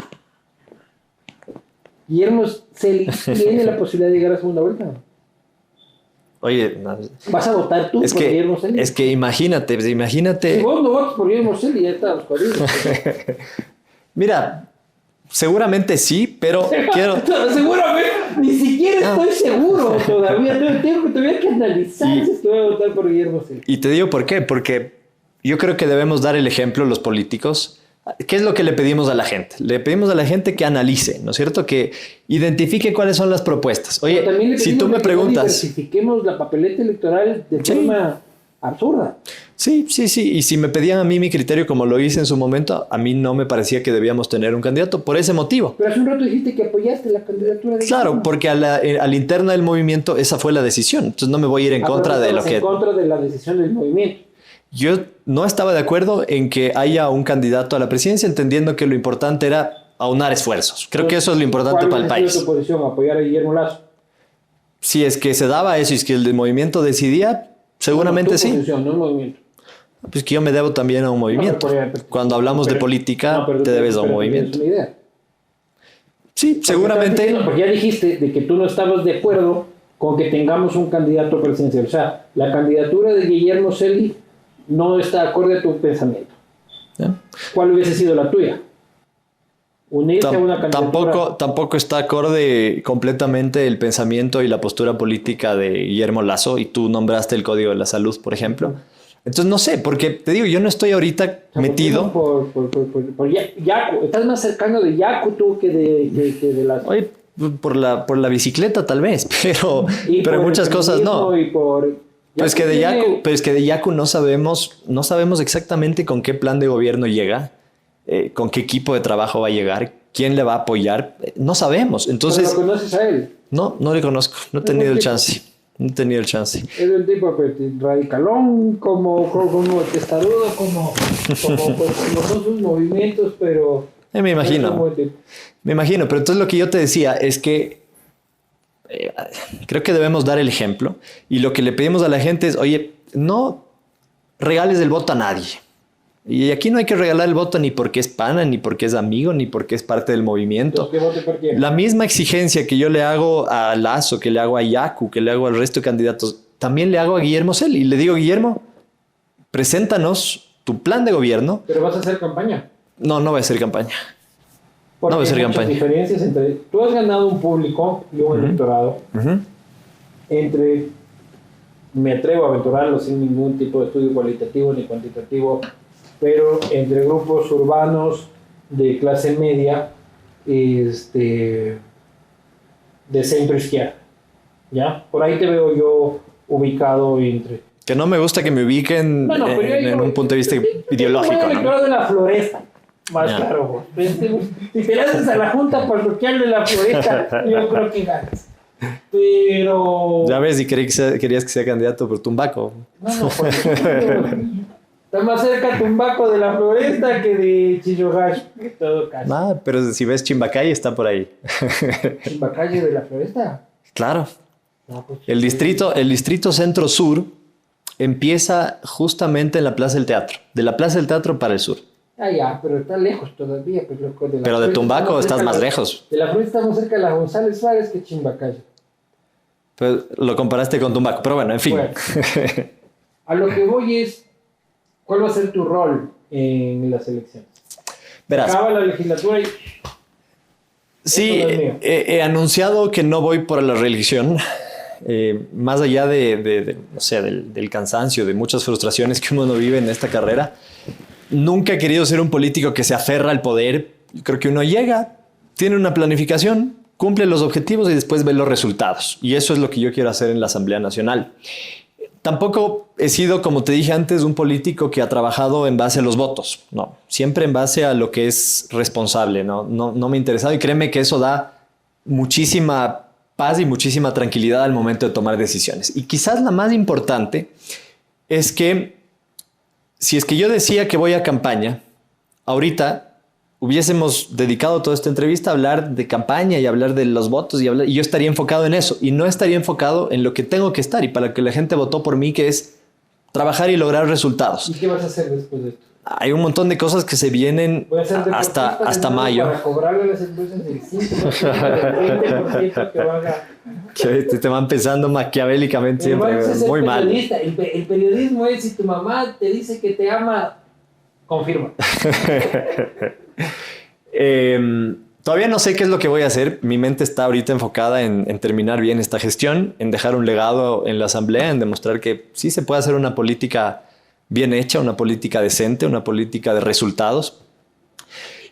Guillermo Celi tiene la posibilidad de llegar a segunda vuelta. Oye, ¿vas a votar tú por Guillermo Celi? Es que imagínate. Si vos no votas por Guillermo Celi, ya estamos jodidos. Mira, seguramente sí, pero quiero... Seguramente, ni siquiera estoy seguro todavía. Tengo que analizar si es que voy a votar por Guillermo Celi. Y te digo por qué, porque yo creo que debemos dar el ejemplo los políticos. ¿Qué es lo que le pedimos a la gente? Le pedimos a la gente que analice, ¿no es cierto? Que identifique cuáles son las propuestas. Oye, si tú me preguntas... No diversifiquemos la papeleta electoral de forma absurda. Sí. Y si me pedían a mí mi criterio, como lo hice en su momento, a mí no me parecía que debíamos tener un candidato por ese motivo. Pero hace un rato dijiste que apoyaste la candidatura de... Claro, porque a la interna del movimiento esa fue la decisión. Entonces no me voy a ir en contra de lo que... En contra de la decisión del movimiento. Yo no estaba de acuerdo en que haya un candidato a la presidencia, entendiendo que lo importante era aunar esfuerzos. Creo que eso es lo importante para el país. ¿Cuál es tu posición? ¿Apoyar a Guillermo Lasso? Si es que se daba eso y es que el movimiento decidía, seguramente sí. Posición, no el movimiento. Pues que yo me debo también a un movimiento. Cuando hablamos de política, te debes a un movimiento. Sí, seguramente. Porque ya dijiste de que tú no estabas de acuerdo con que tengamos un candidato presidencial. O sea, la candidatura de Guillermo Celi no está acorde a tu pensamiento. ¿Ya? ¿Cuál hubiese sido la tuya? Unirse a una candidatura. Tampoco está acorde completamente el pensamiento y la postura política de Guillermo Lasso, y tú nombraste el Código de la Salud, por ejemplo. Entonces no sé, porque te digo, yo no estoy ahorita metido. Por Yacu. Estás más cercano de Yacu tú que de Lasso. Oye, por la bicicleta tal vez, pero por muchas el cosas no. feminismo y por... Pero es que de Yaku no sabemos exactamente con qué plan de gobierno llega, con qué equipo de trabajo va a llegar, quién le va a apoyar, no sabemos. Entonces, ¿Pero lo conoces a él? no le conozco, no he tenido el chance. No he tenido el chance. Es el tipo pues, radicalón, como testarudo, como pues, como son sus movimientos, pero... Me imagino. Me imagino, pero entonces lo que yo te decía es que creo que debemos dar el ejemplo y lo que le pedimos a la gente es, oye, no regales el voto a nadie. Y aquí no hay que regalar el voto ni porque es pana, ni porque es amigo, ni porque es parte del movimiento. ¿Que vote por quién? La misma exigencia que yo le hago a Lazo, que le hago a Yaku, que le hago al resto de candidatos, también le hago a Guillermo Cel. Y le digo, Guillermo, preséntanos tu plan de gobierno. ¿Pero vas a hacer campaña? No voy a hacer campaña. Porque no voy a hacer hay muchas campaña. diferencias entre... Tú has ganado un público y un electorado entre... Me atrevo a aventurarlo sin ningún tipo de estudio cualitativo ni cuantitativo, pero entre grupos urbanos de clase media, de centro izquierda, ¿ya? Por ahí te veo yo ubicado entre... Que no me gusta que me ubiquen en un punto de vista ideológico, ¿no? Electorado de la Floresta, más Ya. claro. Si te lanzas a la junta parroquial de la Floresta, yo creo que ganas. Pero... Ya ves, y querías que sea candidato por Tumbaco. No, pues, está más cerca Tumbaco de la Floresta que de Chillogash, en todo caso. Nada, pero si ves Chimbacay está por ahí. ¿Chimbacalle de la Floresta? Claro. No, pues, El distrito centro-sur empieza justamente en la Plaza del Teatro. De la Plaza del Teatro para el sur. Ah, ya, pero está lejos todavía. Pues, loco, de la Pero de Floresta Tumbaco estás cerca más de- lejos. De la Floresta estamos cerca de la González Suárez que Chimbacalle. Pues lo comparaste con Tumbaco. Pero bueno, en fin. Bueno, a lo que voy es, ¿cuál va a ser tu rol en las elecciones? Verás. Acaba la legislatura y... Sí, Eso no es mío. he anunciado que no voy por la reelección. Más allá no sé, del cansancio, de muchas frustraciones que uno no vive en esta carrera, nunca he querido ser un político que se aferra al poder. Yo creo que uno llega, tiene una planificación, cumple los objetivos y después ve los resultados. Y eso es lo que yo quiero hacer en la Asamblea Nacional. Tampoco he sido, como te dije antes, un político que ha trabajado en base a los votos. No, siempre en base a lo que es responsable. No me ha interesado y créeme que eso da muchísima paz y muchísima tranquilidad al momento de tomar decisiones. Y quizás la más importante es que si es que yo decía que voy a campaña, ahorita hubiésemos dedicado toda esta entrevista a hablar de campaña y hablar de los votos y yo estaría enfocado en eso y no estaría enfocado en lo que tengo que estar y para lo que la gente votó por mí, que es trabajar y lograr resultados. ¿Y qué vas a hacer después de esto? Hay un montón de cosas que se vienen Voy a ser deportista hasta de nuevo mayo. para cobrarle a las empresas del 5%, del 20% que van a... Que te van pensando maquiavélicamente siempre, Ese es el muy mal. periodista. El periodismo es, si tu mamá te dice que te ama, confirma. Todavía no sé qué es lo que voy a hacer. Mi mente está ahorita enfocada en terminar bien esta gestión, en dejar un legado en la Asamblea, en demostrar que sí se puede hacer una política bien hecha, una política decente, una política de resultados.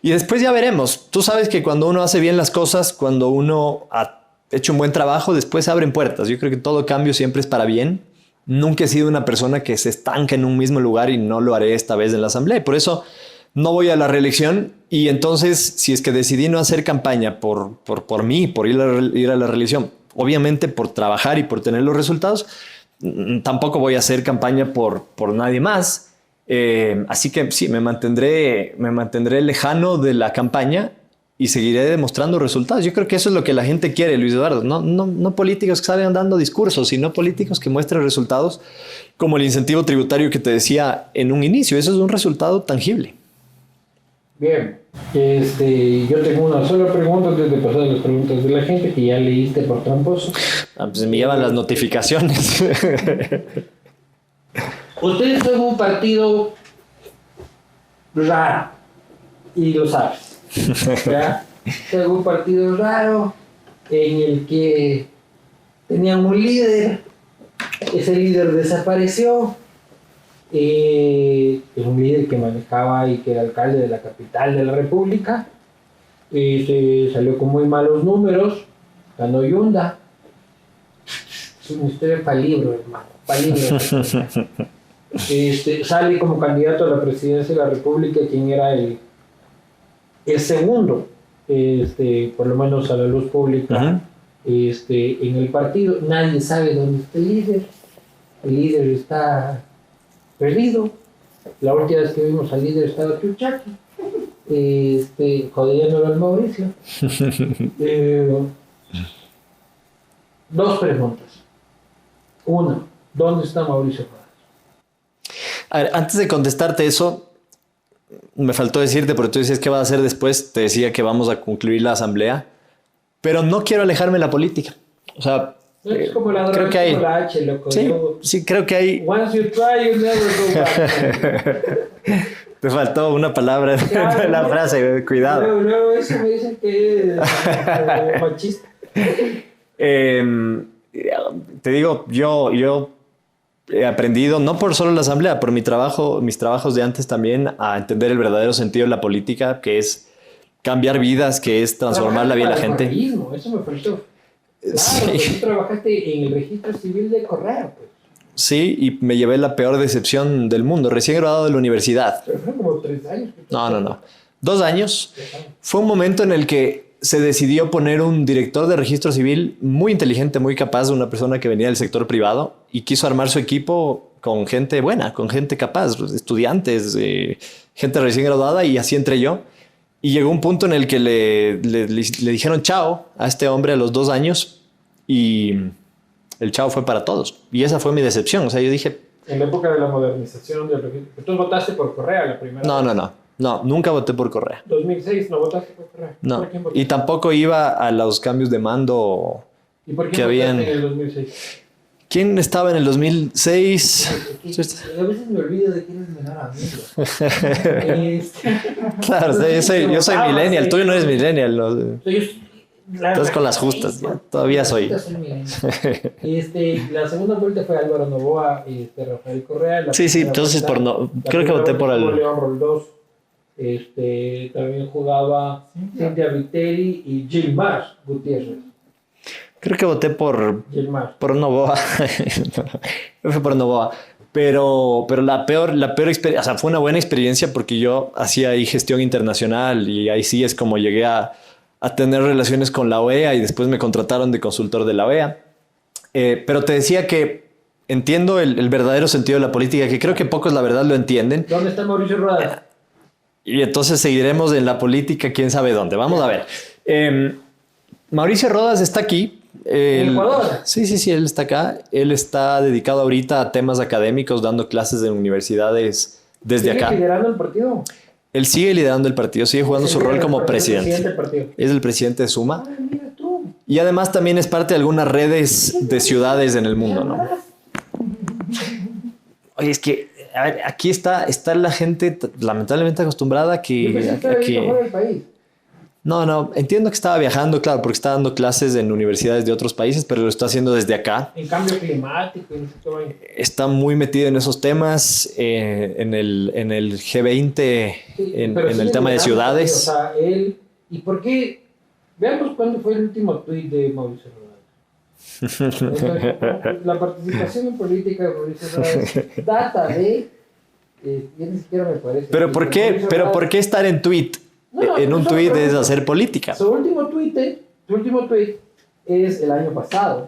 Y después ya veremos. Tú sabes que cuando uno hace bien las cosas, cuando uno ha hecho un buen trabajo, después se abren puertas. Yo creo que todo cambio siempre es para bien. Nunca he sido una persona que se estanca en un mismo lugar y no lo haré esta vez en la Asamblea. Por eso no voy a la reelección y entonces si es que decidí no hacer campaña por mí, por ir a la reelección, obviamente por trabajar y por tener los resultados, tampoco voy a hacer campaña por nadie más. Así que sí, me mantendré lejano de la campaña y seguiré demostrando resultados. Yo creo que eso es lo que la gente quiere, Luis Eduardo. No políticos que salen dando discursos, sino políticos que muestren resultados como el incentivo tributario que te decía en un inicio. Eso es un resultado tangible. Bien, yo tengo una sola pregunta antes de pasar a las preguntas de la gente que ya leíste por tramposo. Pues me llevan las notificaciones. Ustedes son un partido raro y lo sabes. ¿Ya? Son un partido raro en el que tenían un líder, ese líder desapareció. Es un líder que manejaba y que era alcalde de la capital de la República. Salió con muy malos números ganó Yunda. Es una historia para libro, hermano, para libro. Sale como candidato a la presidencia de la República, quien era el segundo, por lo menos a la luz pública, en el partido. Nadie sabe dónde está el líder. El líder está perdido. La última vez que vimos al líder estaba Chuchaki. Jodiéndolo al Mauricio. Dos preguntas. Una, ¿dónde está Mauricio Rodas? A ver, antes de contestarte eso, me faltó decirte, porque tú dices qué va a hacer después. Te decía que vamos a concluir la asamblea, pero no quiero alejarme de la política. O sea, es como la creo que hay. La H, loco. Sí, creo que hay. Once you try, you never go back. Te faltó una palabra en la frase, cuidado. Luego eso me dicen que es machista. Te digo, yo he aprendido, no por solo la asamblea, por mis trabajos de antes también, a entender el verdadero sentido de la política, que es cambiar vidas, que es transformar la vida de la gente. Eso me faltó. Claro, Sí. tú trabajaste en el registro civil de Correa, pues. Sí, y me llevé la peor decepción del mundo. Recién graduado de la universidad. Pero fueron como 3 años. No. 2 años. Fue un momento en el que se decidió poner un director de registro civil muy inteligente, muy capaz, una persona que venía del sector privado y quiso armar su equipo con gente buena, con gente capaz, estudiantes, gente recién graduada, y así entré yo. Y llegó un punto en el que le dijeron chao a este hombre a los 2 años y el chao fue para todos. Y esa fue mi decepción. O sea, yo dije... En la época de la modernización del registro. Tú votaste por Correa la primera vez. No, nunca voté por Correa. 2006 no votaste por Correa. No, ¿Por quién votaste? y tampoco iba a los cambios de mando ¿Y por que qué votaste habían... en el 2006? ¿Quién estaba en el 2006? A veces me olvido de quién es mi mejor amigo. Claro, yo soy millennial, tú no eres millennial. ¿No? Estás con las justas, ya, todavía soy. La segunda vuelta fue Álvaro Novoa, Rafael Correa. Sí, entonces creo que voté por el... León Roldós. También jugaba Cintia Viteri y Gilmar Gutiérrez. Creo que voté por Novoa. Fue por Novoa. Pero la peor experiencia, o sea, fue una buena experiencia porque yo hacía ahí gestión internacional y ahí sí es como llegué a tener relaciones con la OEA y después me contrataron de consultor de la OEA. Pero te decía que entiendo el verdadero sentido de la política, que creo que pocos la verdad lo entienden. ¿Dónde está Mauricio Rodas? Y entonces seguiremos en la política, quién sabe dónde. Vamos a ver. Mauricio Rodas está aquí. ¿En Ecuador? Sí, él está acá. Él está dedicado ahorita a temas académicos, dando clases en universidades desde acá. ¿Sigue liderando el partido? Él sigue liderando el partido, sigue jugando su rol como presidente. Es el presidente de Suma. Ay, mira tú. Y además también es parte de algunas redes de ciudades en el mundo, ¿no? Oye, es que, a ver, aquí está la gente lamentablemente acostumbrada a que... No, entiendo que estaba viajando, claro, porque está dando clases en universidades de otros países, pero lo está haciendo desde acá. En cambio climático y no sé qué vaina. Está muy metido en esos temas, en el G20, Sí, en el tema de ciudades. O sea, él... ¿Y por qué? Veamos cuándo fue el último tuit de Mauricio Rodas. La participación en política de Mauricio Rodas data de... ya ni siquiera me parece. ¿Pero por qué estar en tweet? En un tuit es hacer política. Su último tuit es el año pasado.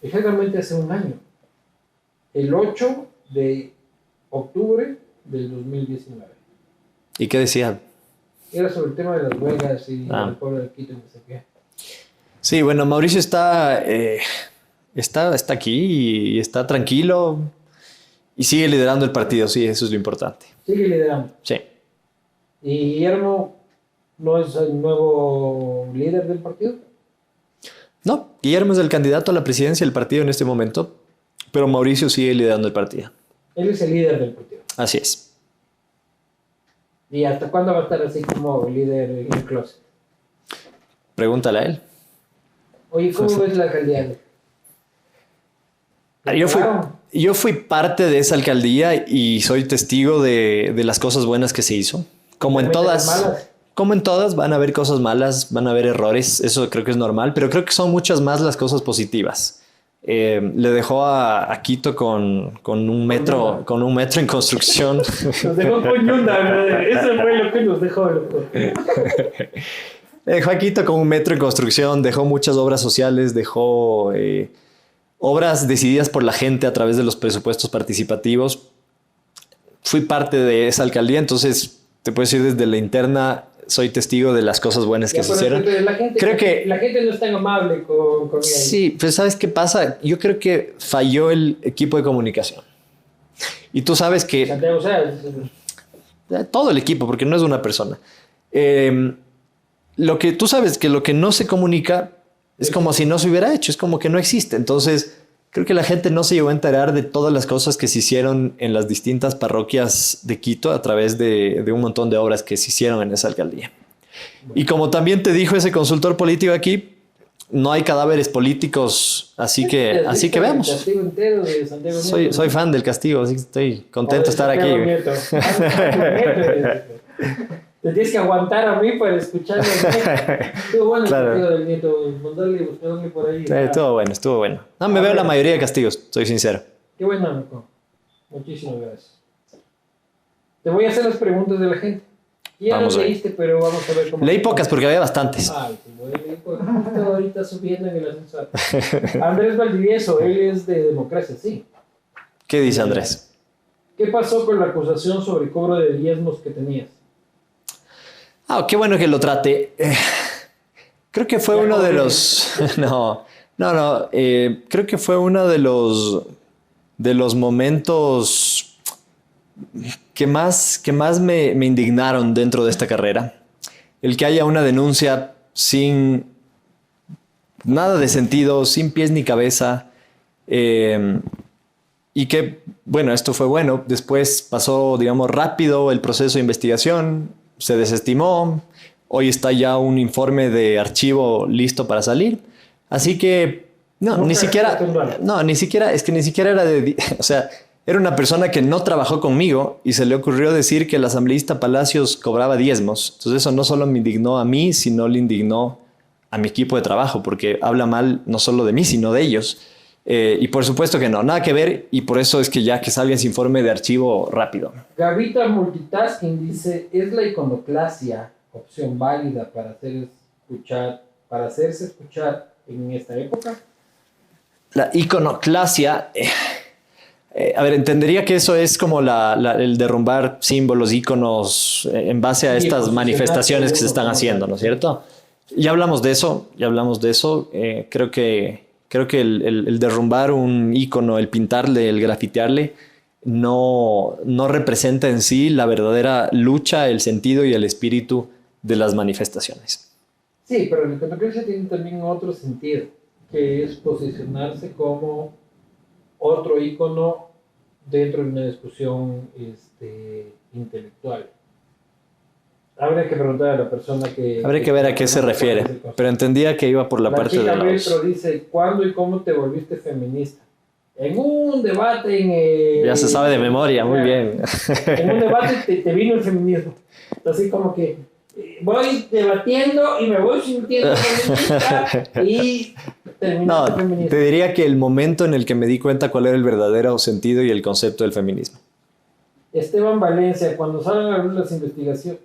Exactamente hace un año. El 8 de octubre del 2019. ¿Y qué decía? Era sobre el tema de las huelgas y el pueblo de Quito y no sé qué. Sí, bueno, Mauricio está aquí y está tranquilo y sigue liderando el partido. Sí, eso es lo importante. Sigue liderando. Sí. ¿Y Guillermo no es el nuevo líder del partido? No, Guillermo es el candidato a la presidencia del partido en este momento, pero Mauricio sigue liderando el partido. Él es el líder del partido. Así es. ¿Y hasta cuándo va a estar así como líder en el closet? Pregúntale a él. Oye, ¿cómo ves la alcaldía? Yo fui parte de esa alcaldía y soy testigo de las cosas buenas que se hizo. Como en todas como en todas, van a haber cosas malas, van a haber errores, eso creo que es normal, pero creo que son muchas más las cosas positivas. Le dejó a Quito con un metro en construcción. Nos dejó con Yunda, eso fue lo que nos dejó. Dejó a Quito con un metro en construcción, dejó muchas obras sociales, dejó obras decididas por la gente a través de los presupuestos participativos. Fui parte de esa alcaldía, entonces te puedo decir desde la interna, soy testigo de las cosas buenas que se hicieron. Creo que la gente no es tan amable con ella. Sí, pues ¿sabes qué pasa? Yo creo que falló el equipo de comunicación. Y tú sabes que... Santiago Sáenz. Todo el equipo, porque no es una persona. Lo que tú sabes que lo que no se comunica es como si no se hubiera hecho, es como que no existe. Entonces, creo que la gente no se llegó a enterar de todas las cosas que se hicieron en las distintas parroquias de Quito a través de un montón de obras que se hicieron en esa alcaldía. Y como también te dijo ese consultor político aquí, no hay cadáveres políticos, así que veamos. Castigo entero de Santiago Nieto. Soy fan del castigo, así que estoy contento de estar aquí. Te tienes que aguantar a mí para escucharlo. Estuvo bueno Claro. el castigo del Nieto, buscarle por ahí. Estuvo bueno. No, me veo la mayoría de castigos, soy sincero. Qué bueno, Nico. Muchísimas gracias. Te voy a hacer las preguntas de la gente. Ya Vamos no a ver. leíste, pero vamos a ver cómo... Leí pocas porque había bastantes. Ay, pues leí porque justo ahorita subiendo en el ascensor. Andrés Valdivieso, él es de Democracia, sí. ¿Qué dice Andrés? ¿Qué pasó con la acusación sobre cobro de diezmos que tenías? Qué bueno que lo trate. Creo que fue uno de los... No. Creo que fue uno de los momentos que más me indignaron dentro de esta carrera. El que haya una denuncia sin nada de sentido, sin pies ni cabeza. Y que, bueno, esto fue bueno. Después pasó, digamos, rápido el proceso de investigación. Se desestimó. Hoy está ya un informe de archivo listo para salir. Así que, ni siquiera era o sea, era una persona que no trabajó conmigo y se le ocurrió decir que el asambleísta Palacios cobraba diezmos. Entonces eso no solo me indignó a mí, sino le indignó a mi equipo de trabajo, porque habla mal no solo de mí, sino de ellos. Y por supuesto que no, nada que ver, y por eso es que ya que salga ese informe de archivo rápido. Gavita Multitasking dice, ¿es la iconoclasia opción válida para hacerse escuchar en esta época? La iconoclasia, a ver, entendería que eso es como el derrumbar símbolos, íconos, en base a estas manifestaciones que se están haciendo, ¿no es cierto? Ya hablamos de eso. Creo que el derrumbar un ícono, el pintarle, el grafitearle, no representa en sí la verdadera lucha, el sentido y el espíritu de las manifestaciones. Sí, pero la iconoclasia tiene también otro sentido, que es posicionarse como otro ícono dentro de una discusión intelectual. Habría que preguntar a la persona que... Habría que ver a qué se refiere, pero entendía que iba por la parte de los... Metro dice, ¿cuándo y cómo te volviste feminista? En un debate Ya se sabe de memoria, muy bien. En un debate te vino el feminismo. Así como que voy debatiendo y me voy sintiendo feminista y terminaste feminista. Te diría que el momento en el que me di cuenta cuál era el verdadero sentido y el concepto del feminismo. Esteban Valencia, cuando salgan a la luz las investigaciones,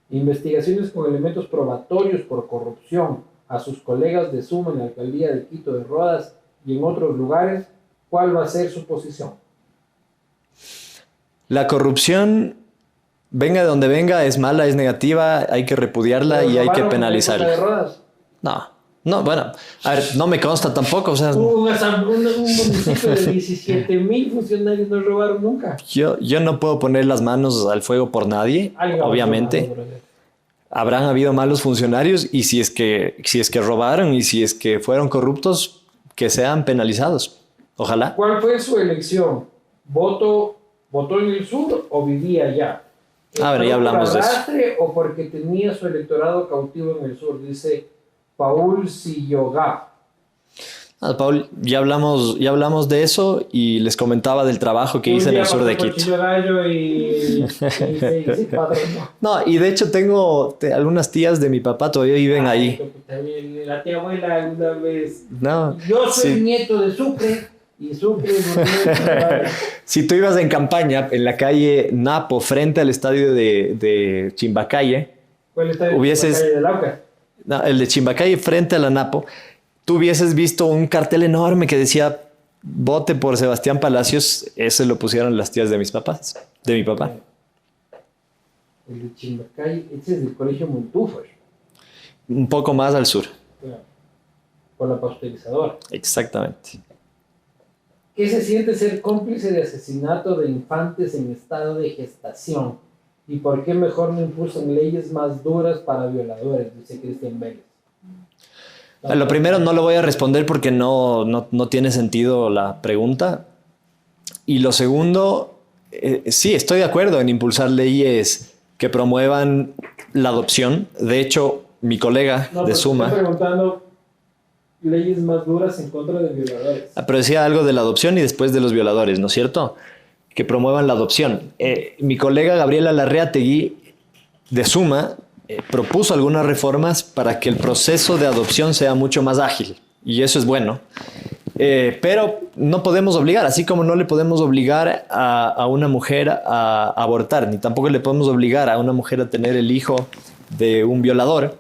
investigaciones con elementos probatorios por corrupción a sus colegas de Suma en la alcaldía de Quito de Rodas y en otros lugares, ¿cuál va a ser su posición? La corrupción, venga de donde venga, es mala, es negativa, hay que repudiarla y hay que penalizarla. No, bueno, a ver, no me consta tampoco, o sea... Un municipio de 17,000 funcionarios no robaron nunca. Yo no puedo poner las manos al fuego por nadie, obviamente. Habrán habido malos funcionarios y si es que robaron y si es que fueron corruptos, que sean penalizados. Ojalá. ¿Cuál fue su elección? ¿Votó en el sur o vivía allá? Bueno, ya hablamos de eso. ¿O porque tenía su electorado cautivo en el sur? Dice Paul Silloga. Paul, ya hablamos de eso y les comentaba del trabajo que hice en el sur de Quito. Sí, padre, no. No, y de hecho tengo algunas tías de mi papá todavía viven ahí. La tía abuela una vez. No, Yo soy sí. nieto de Sucre y Sucre. Si tú ibas en campaña en la calle Napo, frente al estadio de Chimbacalle, ¿Cuál está hubieses- la calle de Lauca? no, el de Chimbacalle frente a la Napo, tú hubieses visto un cartel enorme que decía vote por Sebastián Palacios. Ese lo pusieron las tías de mis papás, de mi papá. El de Chimbacay, ese es del colegio Montúfar, Un poco más al sur. por la pasteurizadora. Exactamente. ¿Qué se siente ser cómplice de asesinato de infantes en estado de gestación? ¿Y por qué mejor no impulsan leyes más duras para violadores? Dice Cristian Vélez. Lo primero no lo voy a responder porque no tiene sentido la pregunta. Y lo segundo, sí, estoy de acuerdo en impulsar leyes que promuevan la adopción. De hecho, mi colega No, de pero Suma... estoy preguntando leyes más duras en contra de violadores. Pero decía algo de la adopción y después de los violadores, ¿no es cierto? Que promuevan la adopción. Mi colega Gabriela Larreategui de Suma propuso algunas reformas para que el proceso de adopción sea mucho más ágil. Y eso es bueno. Pero no podemos obligar, así como no le podemos obligar a una mujer a abortar, ni tampoco le podemos obligar a una mujer a tener el hijo de un violador.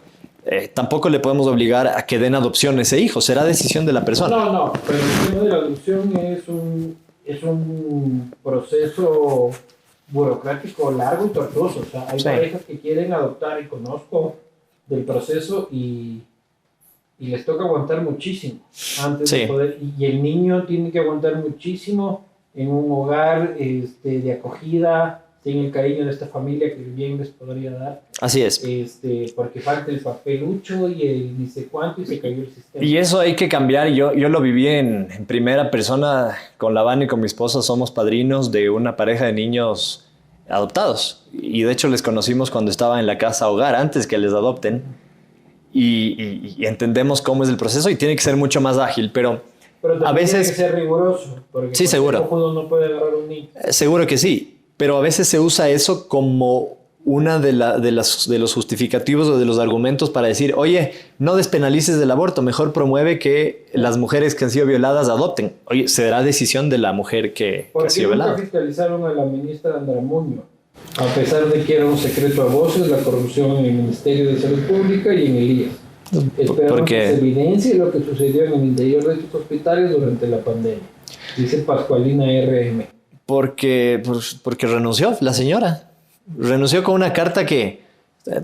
Tampoco le podemos obligar a que den adopción a ese hijo, será decisión de la persona. No, pero el tema de la adopción es un proceso burocrático largo y tortuoso. O sea, hay Sí. parejas que quieren adoptar y conozco del proceso y les toca aguantar muchísimo antes Sí. de poder. Y el niño tiene que aguantar muchísimo en un hogar de acogida, sin el cariño de esta familia que bien les podría dar. Así es. Porque falta el papelucho y el ni sé cuánto y se cayó el sistema. Y eso hay que cambiar. Yo lo viví en primera persona con la Vane y con mi esposa. Somos padrinos de una pareja de niños adoptados. Y de hecho les conocimos cuando estaba en la casa hogar, antes que les adopten. Y entendemos cómo es el proceso y tiene que ser mucho más ágil. Pero también a veces... tiene que ser riguroso. Porque Sí, seguro. Uno no puede agarrar un niño. Seguro que sí. Pero a veces se usa eso como una de los justificativos o de los argumentos para decir, oye, no despenalices el aborto, mejor promueve que las mujeres que han sido violadas adopten. Oye, será decisión de la mujer que ha ¿Por qué sido nunca violada. fiscalizaron a la ministra Andramuño? A pesar de que era un secreto a voces la corrupción en el Ministerio de Salud Pública y en el IES. Esperamos Porque- que se evidencie lo que sucedió en el interior de estos hospitales durante la pandemia. Dice Pascualina RM. Porque renunció la señora. Renunció con una carta que,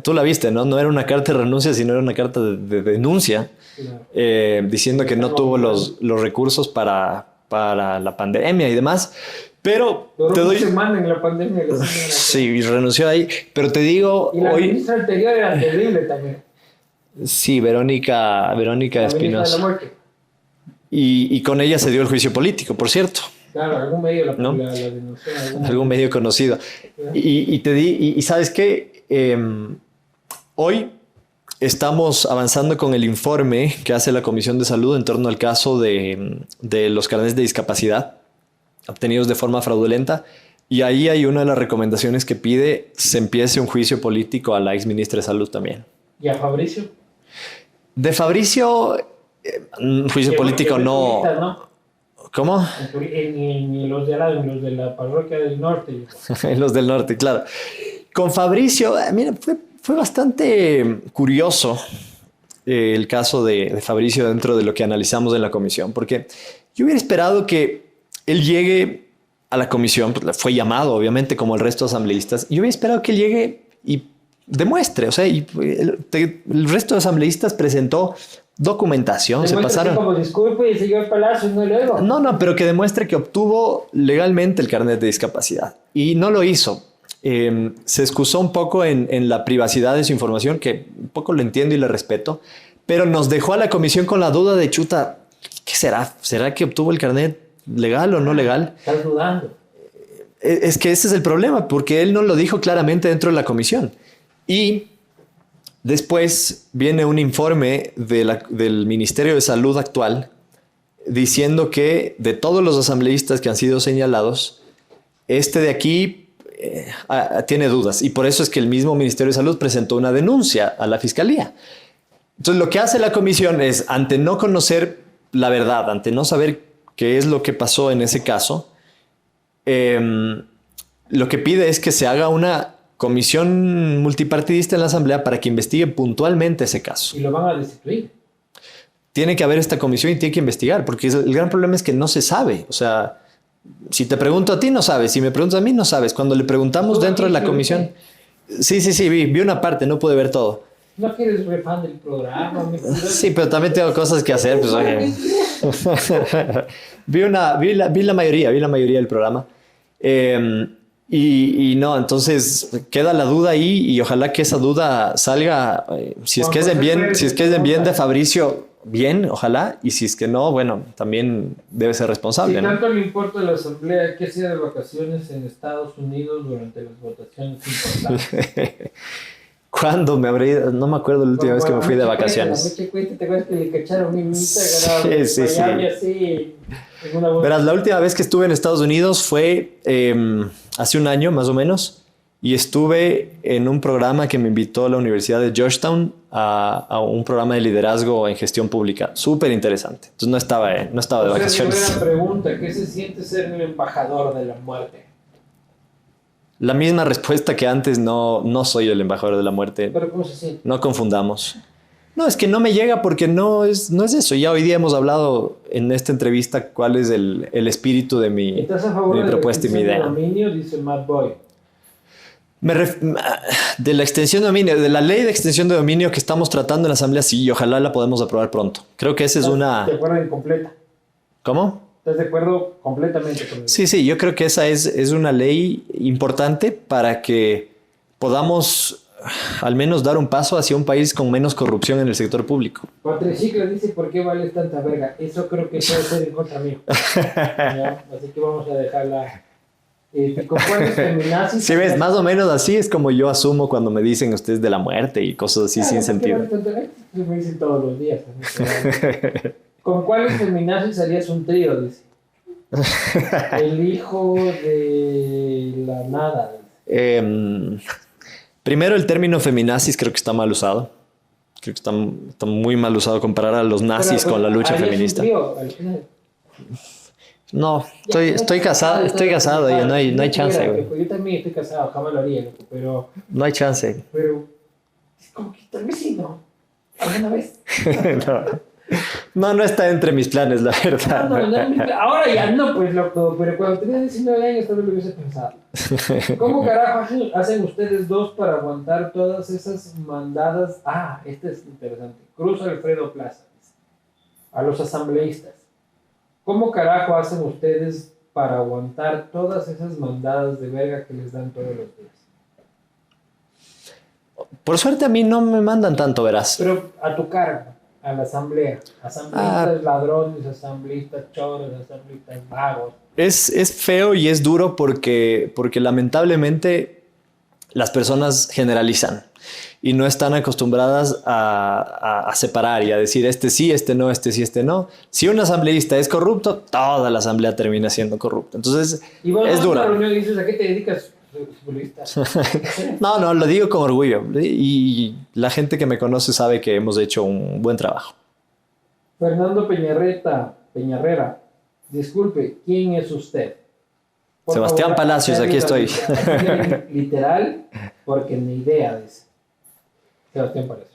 tú la viste, ¿no? No era una carta de renuncia, sino era una carta de denuncia, Claro. diciendo que no tuvo los recursos para la pandemia y demás. Pero Duró te una doy... semana en la pandemia. la señora. Sí, y renunció ahí. Pero te digo, Y la hoy... ministra anterior era terrible también. Sí, Verónica La ministra de la Espinosa. muerte. Y con ella se dio el juicio político, por cierto. Claro, algún medio ¿No? la denunció. Algún medio conocido. Y ¿sabes qué? Hoy estamos avanzando con el informe que hace la Comisión de Salud en torno al caso de los carnets de discapacidad obtenidos de forma fraudulenta. Y ahí hay una de las recomendaciones que pide se empiece un juicio político a la ex ministra de Salud también. ¿Y a Fabricio? De Fabricio, un juicio político Porque no... turistas, ¿no? ¿Cómo? En los de al lado, en los de la parroquia del norte. Los del norte, claro. Con Fabricio, mira, fue bastante curioso el caso de Fabricio dentro de lo que analizamos en la comisión, porque yo hubiera esperado que él llegue a la comisión, pues fue llamado obviamente como el resto de asambleístas, y yo hubiera esperado que él llegue y demuestre, o sea, el resto de asambleístas presentó documentación, se pasaron... Como disculpe, señor Palacio, no luego. No, pero que demuestre que obtuvo legalmente el carnet de discapacidad. Y no lo hizo. Se excusó un poco en la privacidad de su información, que un poco lo entiendo y le respeto, pero nos dejó a la comisión con la duda de chuta, ¿qué será? ¿Será que obtuvo el carnet legal o no legal? Estás dudando. Es que ese es el problema, porque él no lo dijo claramente dentro de la comisión. Y después viene un informe del Ministerio de Salud actual diciendo que de todos los asambleístas que han sido señalados, este de aquí tiene dudas. Y por eso es que el mismo Ministerio de Salud presentó una denuncia a la Fiscalía. Entonces, lo que hace la comisión es, ante no conocer la verdad, ante no saber qué es lo que pasó en ese caso, lo que pide es que se haga una comisión multipartidista en la Asamblea para que investigue puntualmente ese caso. Y lo van a destituir. Tiene que haber esta comisión y tiene que investigar, porque el gran problema es que no se sabe. O sea, si te pregunto a ti, no sabes. Si me preguntas a mí, no sabes. Cuando le preguntamos dentro de la comisión... Sí, vi una parte, no pude ver todo. ¿No quieres re fan del programa? Sí, pero también tengo cosas que hacer. Pues, oye. vi la mayoría del programa. Y no, entonces queda la duda ahí y ojalá que esa duda salga. Si es que es en bien de Fabricio, bien, ojalá. Y si es que no, bueno, también debe ser responsable. Si tanto le importa a la Asamblea, ¿qué hacía de vacaciones en Estados Unidos durante las votaciones importantes? ¿Cuándo me habré ido? No me acuerdo la última vez que me fui de vacaciones. ¿Te acuerdas que le cacharon mi Instagram? Sí. Verás, la última vez que estuve en Estados Unidos fue hace un año más o menos y estuve en un programa que me invitó la Universidad de Georgetown a un programa de liderazgo en gestión pública. Súper interesante. Entonces no estaba de vacaciones. Primera pregunta, ¿qué se siente ser el embajador de la muerte? La misma respuesta que antes, no soy el embajador de la muerte. ¿Pero cómo se siente? No confundamos. No, es que no me llega porque no es eso. Ya hoy día hemos hablado en esta entrevista cuál es el espíritu de mi propuesta y mi idea. ¿Estás a favor de la extensión de dominio? Dice Matt Boy. De la extensión de dominio, de la ley de extensión de dominio que estamos tratando en la Asamblea, sí, y ojalá la podemos aprobar pronto. Creo que esa es una... ¿De acuerdo en completa? ¿Cómo? ¿Estás de acuerdo completamente con eso? Sí, yo creo que esa es una ley importante para que podamos al menos dar un paso hacia un país con menos corrupción en el sector público. Patricicla dice, ¿por qué vales tanta verga? Eso creo que puede ser en contra mío. ¿Ya? Así que vamos a dejarla... ¿Con cuáles feminazis? Si ves, más o menos así es como yo asumo cuando me dicen ustedes de la muerte y cosas así sin sentido. Me dicen todos los días. ¿Con cuáles feminazis harías un trío? Dice. El hijo de la nada. Primero, el término feminazis creo que está mal usado. Creo que está muy mal usado comparar a los nazis con la lucha feminista. No, estoy casado y no hay chance, güey. Yo también estoy casado, jamás lo haría, pero... No hay chance. Pero, es como que tal vez sí, ¿no? ¿Alguna vez? No está entre mis planes, la verdad. Ahora ya no, pues, loco, pero cuando tenía 19 años tal vez lo hubiese pensado. ¿Cómo carajo hacen ustedes dos para aguantar todas esas mandadas? Este es interesante. Cruz Alfredo Plaza, a los asambleístas. ¿Cómo carajo hacen ustedes para aguantar todas esas mandadas de verga que les dan todos los días? Por suerte a mí no me mandan tanto, verás. Pero a tu cargo, a la asamblea. Asambleístas ladrones, asambleístas choros, asambleístas vagos. Es feo y es duro porque lamentablemente las personas generalizan y no están acostumbradas a separar y a decir este sí, este no, este sí, este no. Si un asambleísta es corrupto, toda la asamblea termina siendo corrupta. Entonces, y vos es duro. Y dices, ¿a qué te dedicas? No, lo digo con orgullo. Y la gente que me conoce sabe que hemos hecho un buen trabajo. Fernando Peñarrera, disculpe, ¿quién es usted? Por Sebastián favor, Palacios, aquí estoy. Literal, porque ni idea, dice Sebastián Palacios.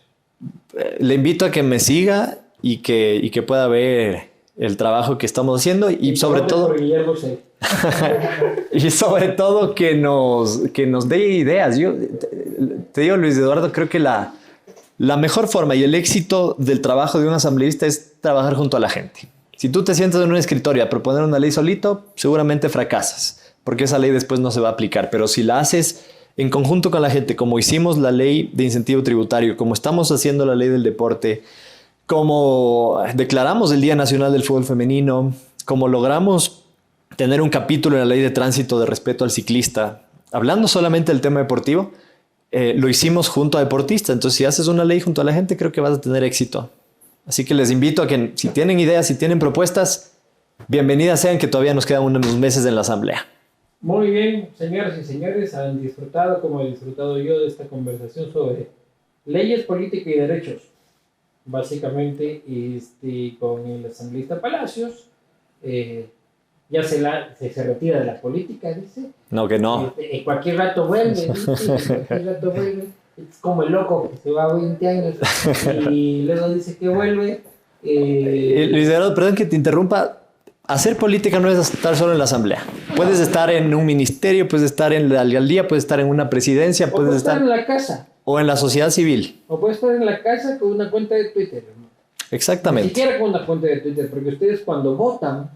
Le invito a que me siga y que pueda ver el trabajo que estamos haciendo y sobre todo... y sobre todo que nos dé ideas. Yo te digo, Luis Eduardo, creo que la mejor forma y el éxito del trabajo de un asambleísta es trabajar junto a la gente. Si tú te sientas en un escritorio a proponer una ley solito, seguramente fracasas, porque esa ley después no se va a aplicar. Pero si la haces en conjunto con la gente, como hicimos la ley de incentivo tributario, como estamos haciendo la ley del deporte, como declaramos el Día Nacional del Fútbol Femenino, como logramos tener un capítulo en la ley de tránsito de respeto al ciclista, hablando solamente del tema deportivo, lo hicimos junto a deportistas. Entonces, si haces una ley junto a la gente, creo que vas a tener éxito. Así que les invito a que si tienen ideas, si tienen propuestas, bienvenidas sean, que todavía nos quedan unos meses en la asamblea. Muy bien, señoras y señores, han disfrutado, como he disfrutado yo, de esta conversación sobre leyes, política y derechos. Básicamente, con el asambleísta Palacios, ya se retira de la política, dice. No, que no. En cualquier rato vuelve, dice, en cualquier rato vuelve. Es como el loco que se va a 20 años y luego dice que vuelve. Luis Eduardo, perdón que te interrumpa. Hacer política no es estar solo en la asamblea. Puedes estar en un ministerio, puedes estar en la alcaldía, puedes estar en una presidencia, puedes estar en la casa. O en la sociedad civil. O puedes estar en la casa con una cuenta de Twitter. Exactamente. Ni siquiera con una cuenta de Twitter, porque ustedes cuando votan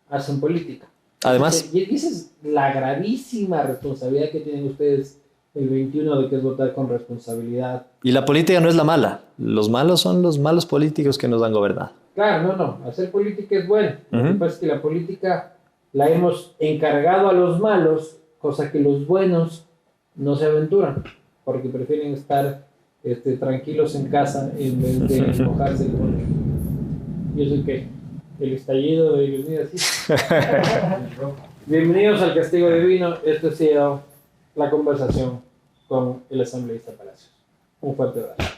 hacen política. Además. Y esa es la gravísima responsabilidad que tienen ustedes el 21, de que es votar con responsabilidad. Y la política no es la mala. Los malos son los malos políticos que nos han gobernado. Claro, no. Hacer política es bueno. Lo que pasa es que la política la hemos encargado a los malos, cosa que los buenos no se aventuran, porque prefieren estar tranquilos en casa en vez de mojarse el cuerpo. Yo sé que el estallido de Dios mío, así. Bienvenidos al Castigo Divino. Esto ha sido la conversación con el asambleísta Palacios. Un fuerte abrazo.